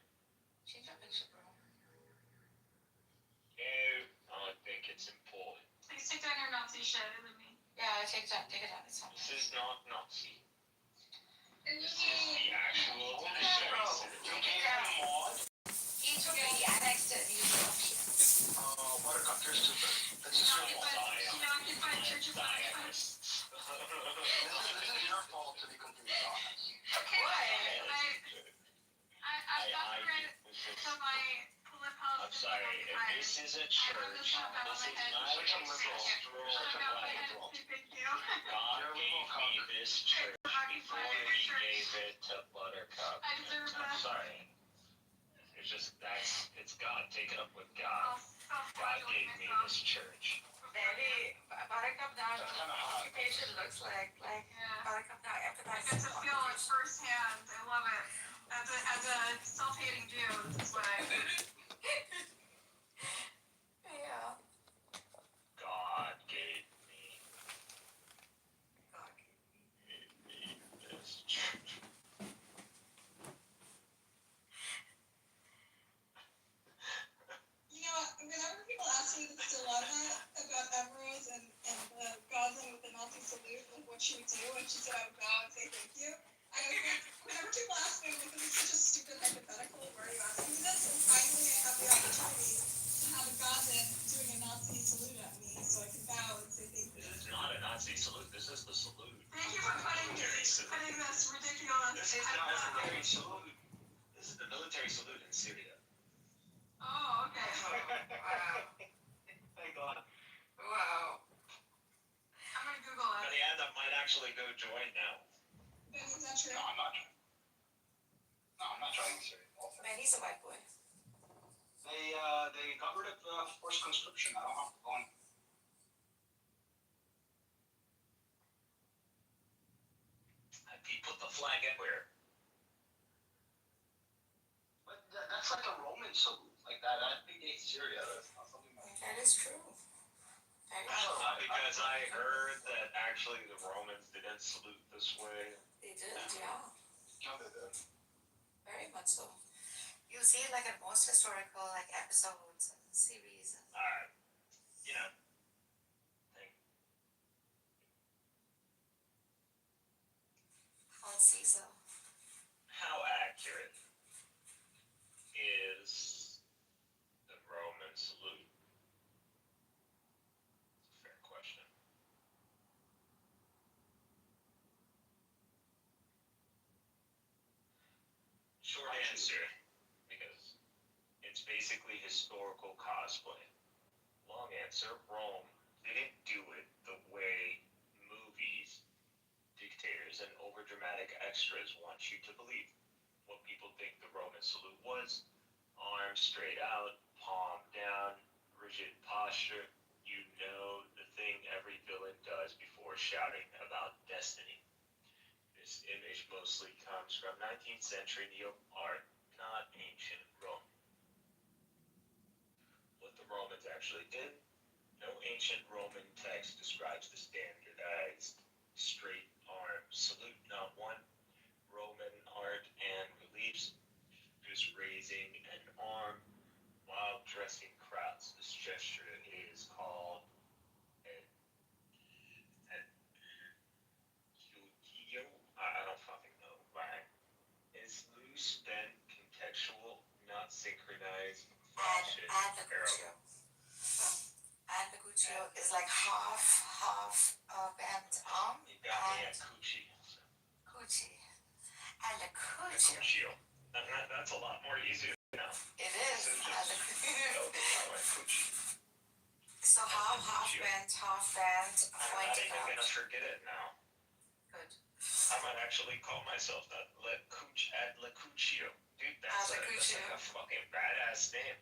Change your picture, bro. No, I think it's important. Please take down your Nazi shit and then me. Yeah, take it out. It's fine. This is not Nazi. And This is the actual Bro, Israeli take it down. He took it, he annexed it. Buttercup, you're stupid. This is your fault. She occupied Church of Buttercup. Zionists. This is your fault, to be completely honest. Okay, I've got rid of my I'm sorry, this is a church. This is not a Such a liberal. Such a black liberal. Thank you. God gave me this church before he gave it to Buttercup. I deserve I'm that. sorry. It's just it's God. Take it up with God. God Self-flagellate gave me myself. this church. Daddy, Buttercup now, That's kind of hot. occupation looks like Yeah. Buttercup now I empathize. get to feel it firsthand. I love it. As a self-hating Jew, this is what I. Yeah. God gave me God. this church. You know, whenever people ask me this dilemma about Everett and the Goslin with the Nazi salute, like what she would do, and she said I would bow and say thank you. I always think, whenever people ask me, like, this is such a stupid hypothetical, why are you asking me this? And finally I have the opportunity to have a Goslin doing a Nazi salute at me, so I can bow and say thank you. This is not a Nazi salute. This is the salute. Thank you for putting this ridiculous. This is not a military salute. This is the military salute in Syria. Oh, okay. Wow. Thank God. Wow. I'm gonna Google By it. the end, I might actually go join now. Ben, is that true? No, I'm not. No, I'm not trying to say it. Man, he's a white boy. They got rid of forced conscription. I don't have to go in. He put the flag everywhere. But that's like a Roman salute. Like that predates Syria. That's not something That is true. Because I heard that actually the Romans didn't salute this way. They did, yeah. No, they did. Very much so. You see it like in most historical like episodes and series. You know. On Caesar. How accurate is the Roman salute? It's a fair question. Short answer, because it's basically historical cosplay. Long answer, Rome didn't do it the way movies, dictators, and overdramatic extras want you to believe. What people think the Roman salute was: arms straight out, palm down, rigid posture. You know, the thing every villain does before shouting about destiny. This image mostly comes from 19th century neo art, not ancient Rome. What the Romans actually did: no ancient Roman text describes the standardized straight arm salute. Not one. Roman art and reliefs just raising an arm while dressing crowds. Advocuccio. Advocuccio is like half bent arm. You got me at coochie. Coochie. Advocuccio. That's a lot more easier now. It is. So half bent, I'm not pointed even out. gonna forget it now. Good. I might actually call myself that. Advocuccio. Dude, that's like a fucking badass name.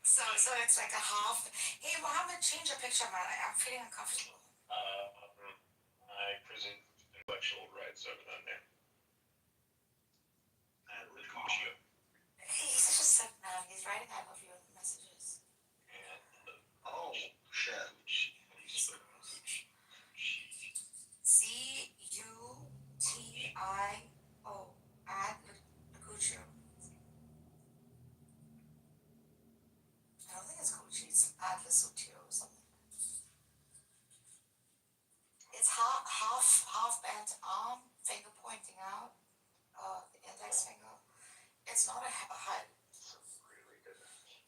So it's like a half. Hey, Mohammed, change your picture, man. I'm feeling uncomfortable. I presume intellectual rights over that name. Advocuccio. He's such a sick man. He's writing I love you messages. Oh, shit. Cutio. Advocuccio. I don't think it's Gucci. It's Advocuccio or something. It's half bent arm, finger pointing out. The index finger. It's not a high. Really good.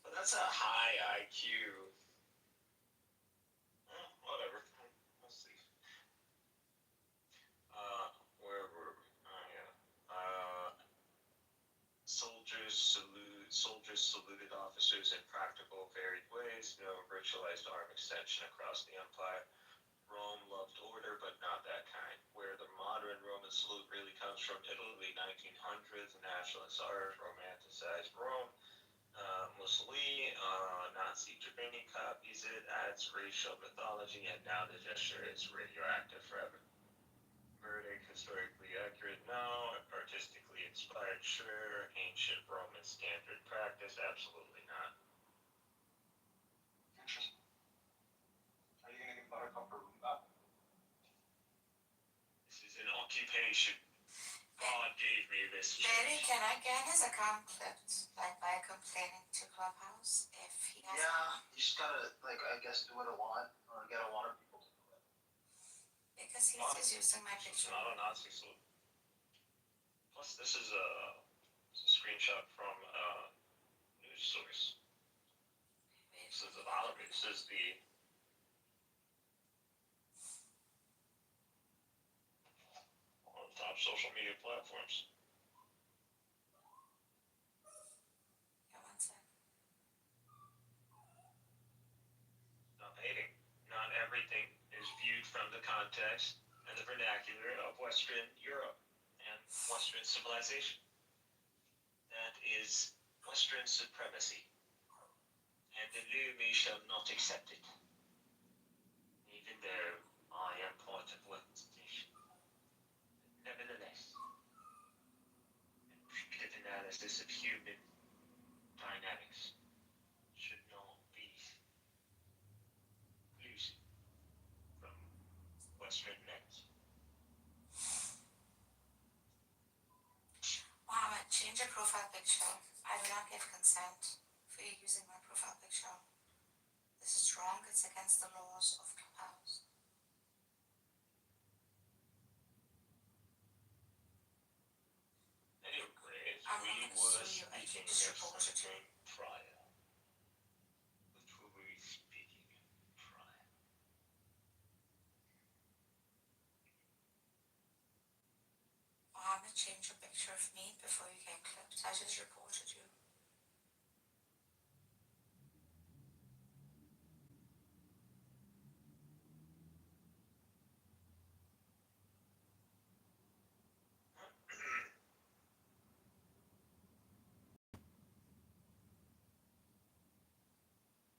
But that's a high IQ. Whatever. We'll see. Where were we? Oh, yeah. Soldiers saluted officers in practical, varied ways. No virtualized arm extension across the empire. Rome loved order, but not that kind. Where the modern Roman salute really comes from, Italy, 1900s, nationalist art, romanticized Rome. Mussolini, Nazi Germany copies it, adds racial mythology, and now the gesture is radioactive forever. Verdict, historically accurate, no. Artistically inspired, sure. Ancient Roman standard practice, absolutely not. Interesting. Are you gonna give Buttercup her room back? This is an occupation. God gave me this. Baby, can I get his account clipped, like by complaining to Clubhouse if he has? Yeah, you just gotta, like, I guess, do what I want, or get a lot of people to do it. Because he's just using my It's picture. not a Nazi salute. Plus, this is a screenshot from a news source. This is This is the one of the top social media platforms. Yeah, one sec. Not hating. Not everything is viewed from the context and the vernacular of Western Europe and Western civilization. That is Western supremacy. And the Lumi shall not accept it. Even though I am part of Western nation. Nevertheless, objective analysis of human dynamics should not be used from Western lens. Mohammed, change your profile picture. I do not give consent for you using my profile picture. This is wrong. It's against the laws of Clubhouse. Anyways, I'm we not gonna were sue you. I speaking can just of report you. something prior. What were we speaking prior? Mohammed, change your picture of me before you get clipped. I just reported you.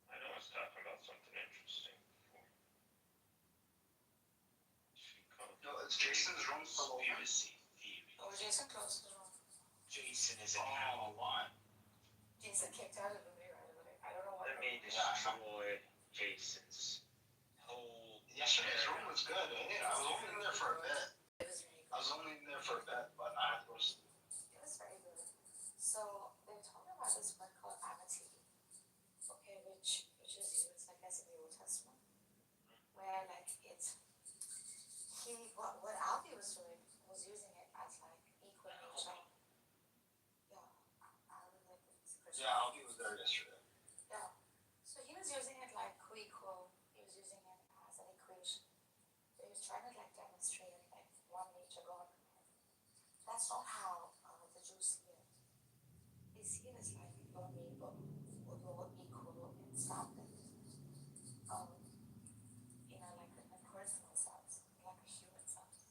I know I was talking about something interesting before. No, it's Jason's room for conspiracy theory. Oh, Jason closed the room. Jason is an ally. Jason kicked out of the way right away. I don't know what. Let me destroy Jason's whole. Yesterday's room was good, eh? I was only in there for a bit. It was very good. I was only in there for a bit, but I had to go to sleep. It was very good. So they're talking about this word called amity. Okay, which is used, I guess, in the Old Testament, where like it's what Alfie was doing was using it as like equal nature. Yeah, Alfie like was Christian. Yeah, Alfie was there yesterday. trying to like demonstrate like one nature God. That's not how the Jews see it. They see it as like your neighbor or your equal in standard. Like in a personal sense, like a human sense.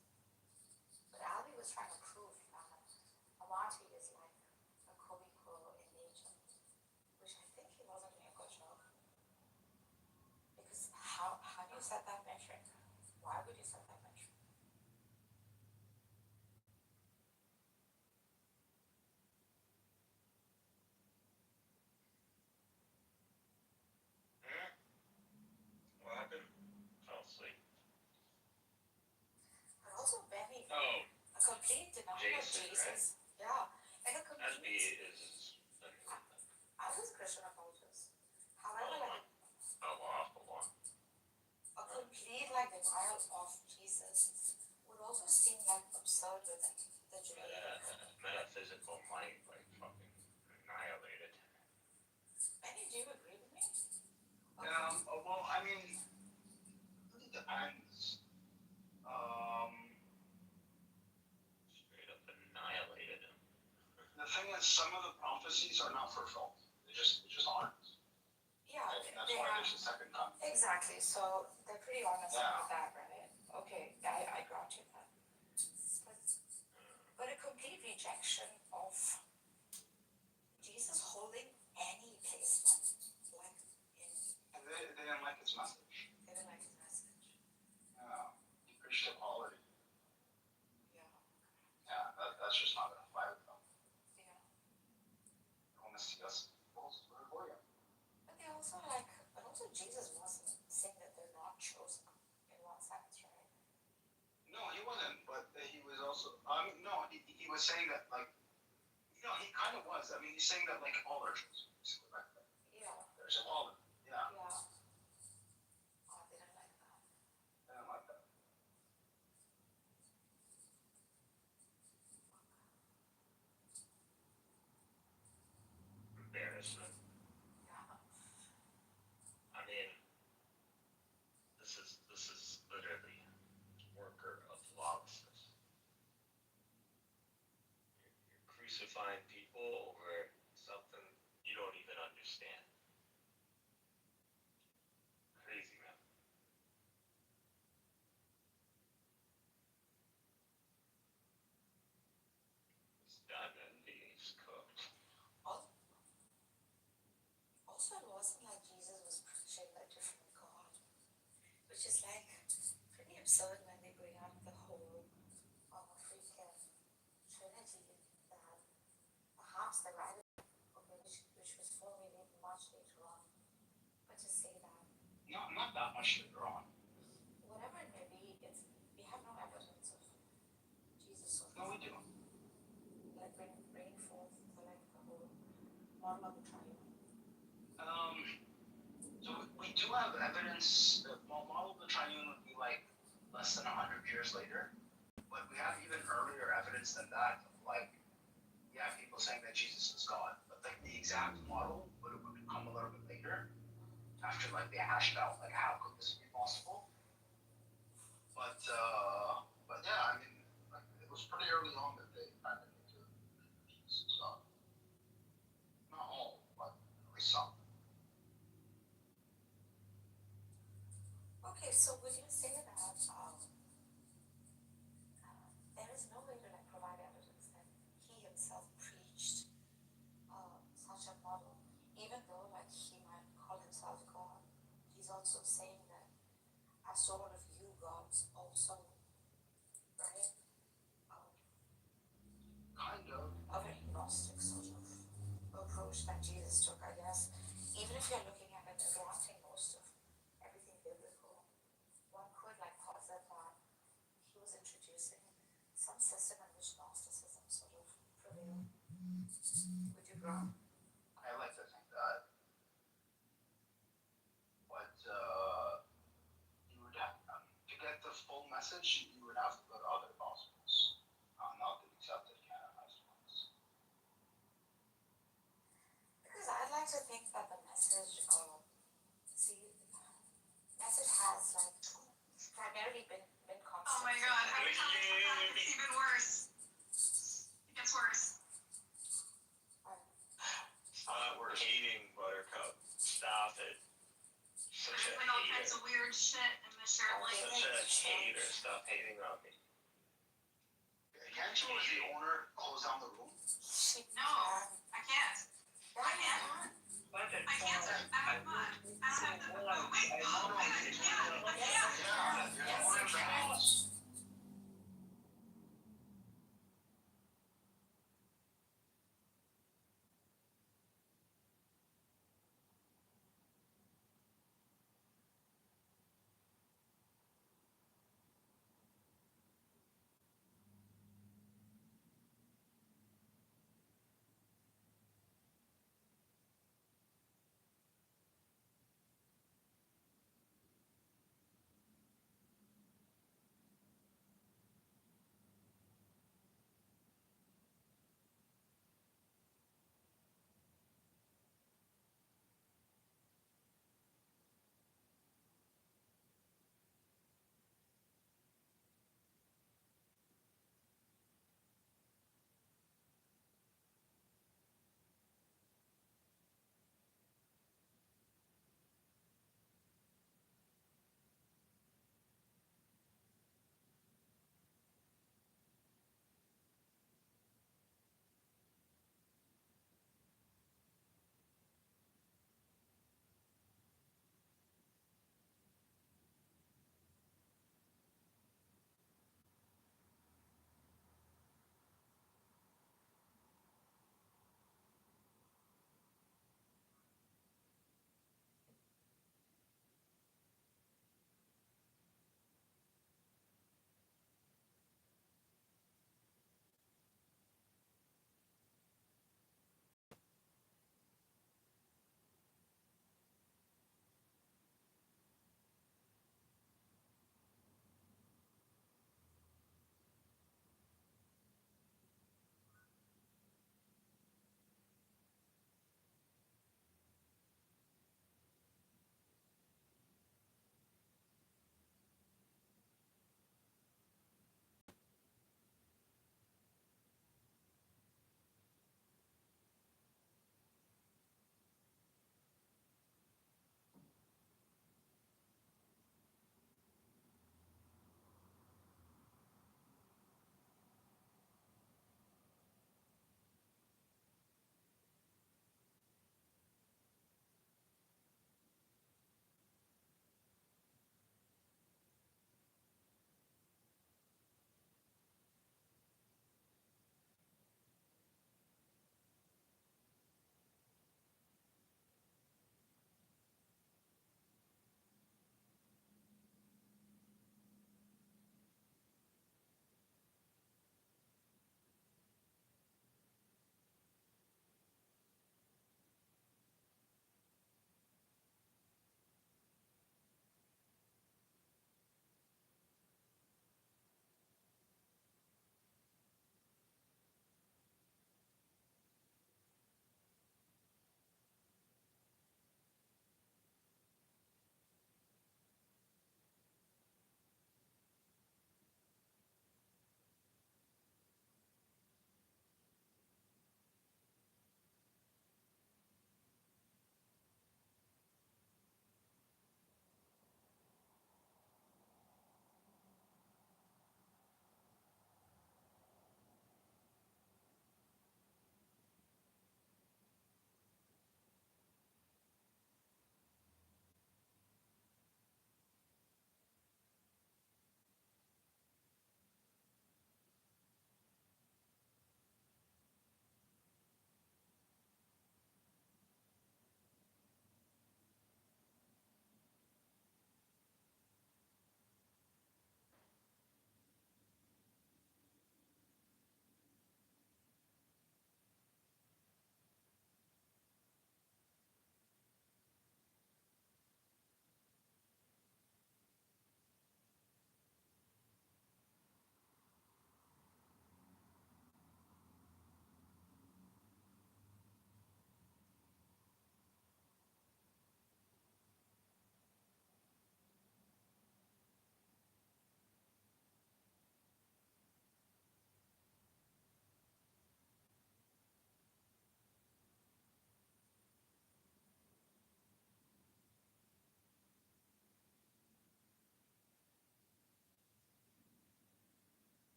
But Ali was trying to prove that Amati is like a co-equal in nature, which I think he wasn't doing a good job. Because how do you set that metric? Why would you set that metric? What happened? Fell asleep. But also Benny, Oh, a complete denial of Jason, Jesus. Yeah, like a that'd be complete. his. I was Christian apologist. However, like awful one. a complete like denial of Jesus would also seem like absurd within the Judaism. Metaphysical mind, like fucking annihilated. Benny, do you agree with me? Well, I mean, it really depends. Straight up annihilated him. The thing is, some of the prophecies are not fulfilled. They just aren't. Yeah, And that's why there's a second coming. Exactly. So they're pretty honest about that, right? Okay, I grant you that. But a complete rejection of Jesus holding any placement, like in. They didn't like his message. They didn't like his message. Yeah, he preached equality. Yeah. Yeah, that's just not gonna fly with them. Yeah. They want to see us equals. We're for you. But also Jesus wasn't saying that they're not chosen in one sense, right? No, he wasn't. But he was also. No, he was saying that like. He kind of was. I mean, he's saying that like all are chosen. Right? Yeah. There's all of them. Yeah. Yeah. Oh, they didn't like that. They didn't like that. Embarrassment. Yeah. I mean, this is literally worker of lawlessness. You're crucifying people over something you don't even understand. Crazy, man. It's done and he's cooked. Also, it wasn't like Jesus was preaching a different God, which is like pretty absurd when they bring up the whole freaking Trinity that perhaps the writer, which was formulated much later on, but to say that. Not that much later on. Whatever it may be, we have no evidence of Jesus. No, we do. Like bringing forth the whole model of the triune. So we do have evidence. The model of the triune would be like less than 100 years later, but we have even earlier evidence than that. Like, yeah, people saying that Jesus is God, but like the exact model would come a little bit later, after like they hashed out like how could this be possible. But yeah, I mean, like it was pretty early on that they kind of knew Jesus is God. Not all, but at least some. Okay, so would you say that there is no way to provide evidence that he himself preached such a model, even though he might call himself God? He's also saying that as sort of you gods also, right? Kind of. A very Gnostic sort of approach that Jesus took, I guess. Even if you're looking at it, granting most of everything biblical, one could posit that he was introducing some system in which Gnosticism sort of prevailed. Would you grant? I like to think that. But you would have to get the full message. You would have to go to other gospels, not the accepted canonized ones. Because I'd like to think that the message has primarily been my god, every time I come back, it's even worse. It gets worse. Stop hating Buttercup. Stop it. Such a There's like all hater. kinds of weird shit in the shirt. Like, Such a hater. Stop hating on me. Can't you, as the owner, close down the room? no, I can't. I can't. I can't. I have fun. I don't have to. Oh, wait. Oh, wait, I can't. I can't. Yeah, you're the owner of the house.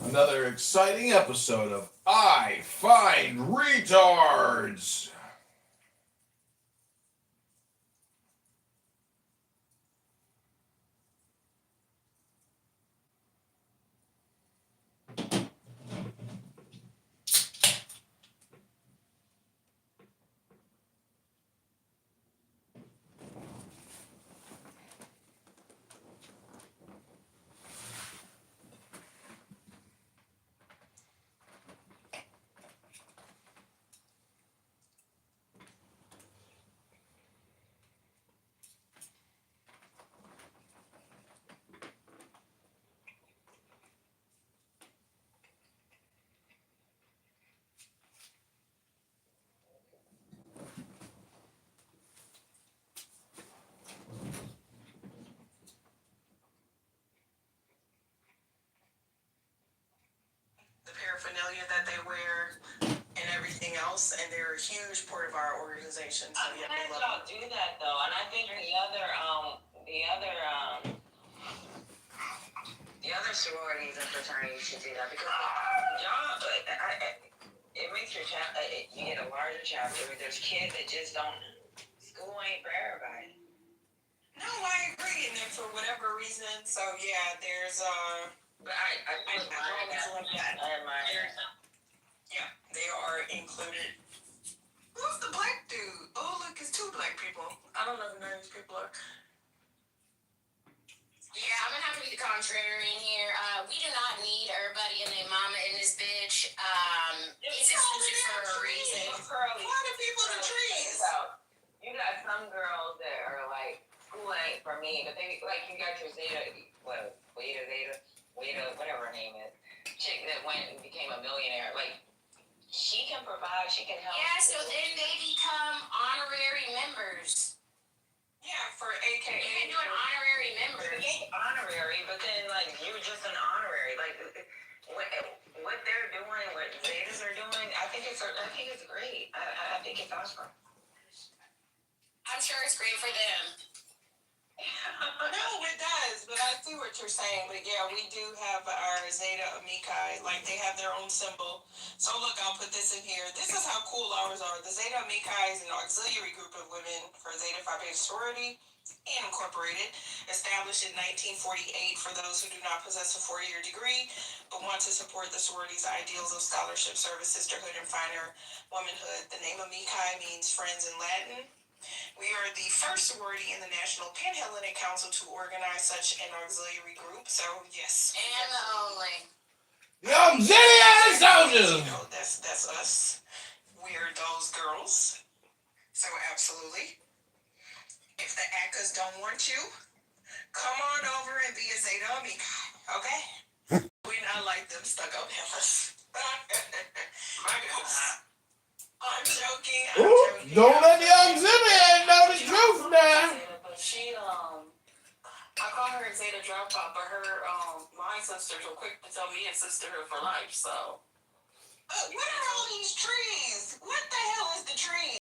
Another exciting episode of I Find Retards. The paraphernalia that they wear and everything else, and they're a huge part of our organization. So I'm glad y'all do that though, and I think the other sororities and fraternities should do that because y'all, it makes your you get a larger chapter. There's kids that just don't. School ain't for everybody. No, I agree, and then for whatever reason, so yeah, there's But I always love that. I admire that. Yeah, they are included. Who's the black dude? Oh, look, it's two black people. I don't know who none of these people are. Yeah, I'm gonna have to be the contrarian here. We do not need everybody and their mama in this bitch. It's exclusive for a reason. Why do people in the trees? You got some girls that are like, school ain't for me, but they like you got your Wada, whatever her name is, chick that went and became a millionaire. Like, she can provide, she can help. Yeah, so then they become honorary members. Yeah, for AKA. You can do an honorary member. Honorary, but then like you're just an honorary. Like what they're doing, what Zetas are doing, I think it's great. I think it's awesome. I'm sure it's great for them. No, it does, but I see what you're saying. But yeah, we do have our Zeta Amici, like they have their own symbol. So look, I'll put this in here. This is how cool ours are. The Zeta Amici is an auxiliary group of women for Zeta Phi Beta sorority and incorporated, established in 1948 for those who do not possess a 4-year degree, but want to support the sorority's ideals of scholarship, service, sisterhood, and finer womanhood. The name Amici means friends in Latin. We are the first sorority in the National Pan-Hellenic Council to organize such an auxiliary group. So yes, And the only. The auxiliary soldiers. You know, that's us. We're those girls. So absolutely. If the ACAs don't want you, come on over and be a Zeta Amici, okay? We not like them stuck-up heifers. I'm joking. Don't let the auxiliary know the truth now. But she, I call her Zeta Drop Pop, but her, my sisters were quick to tell me it's sisterhood for life, so. What are all these trees? What the hell is the tree?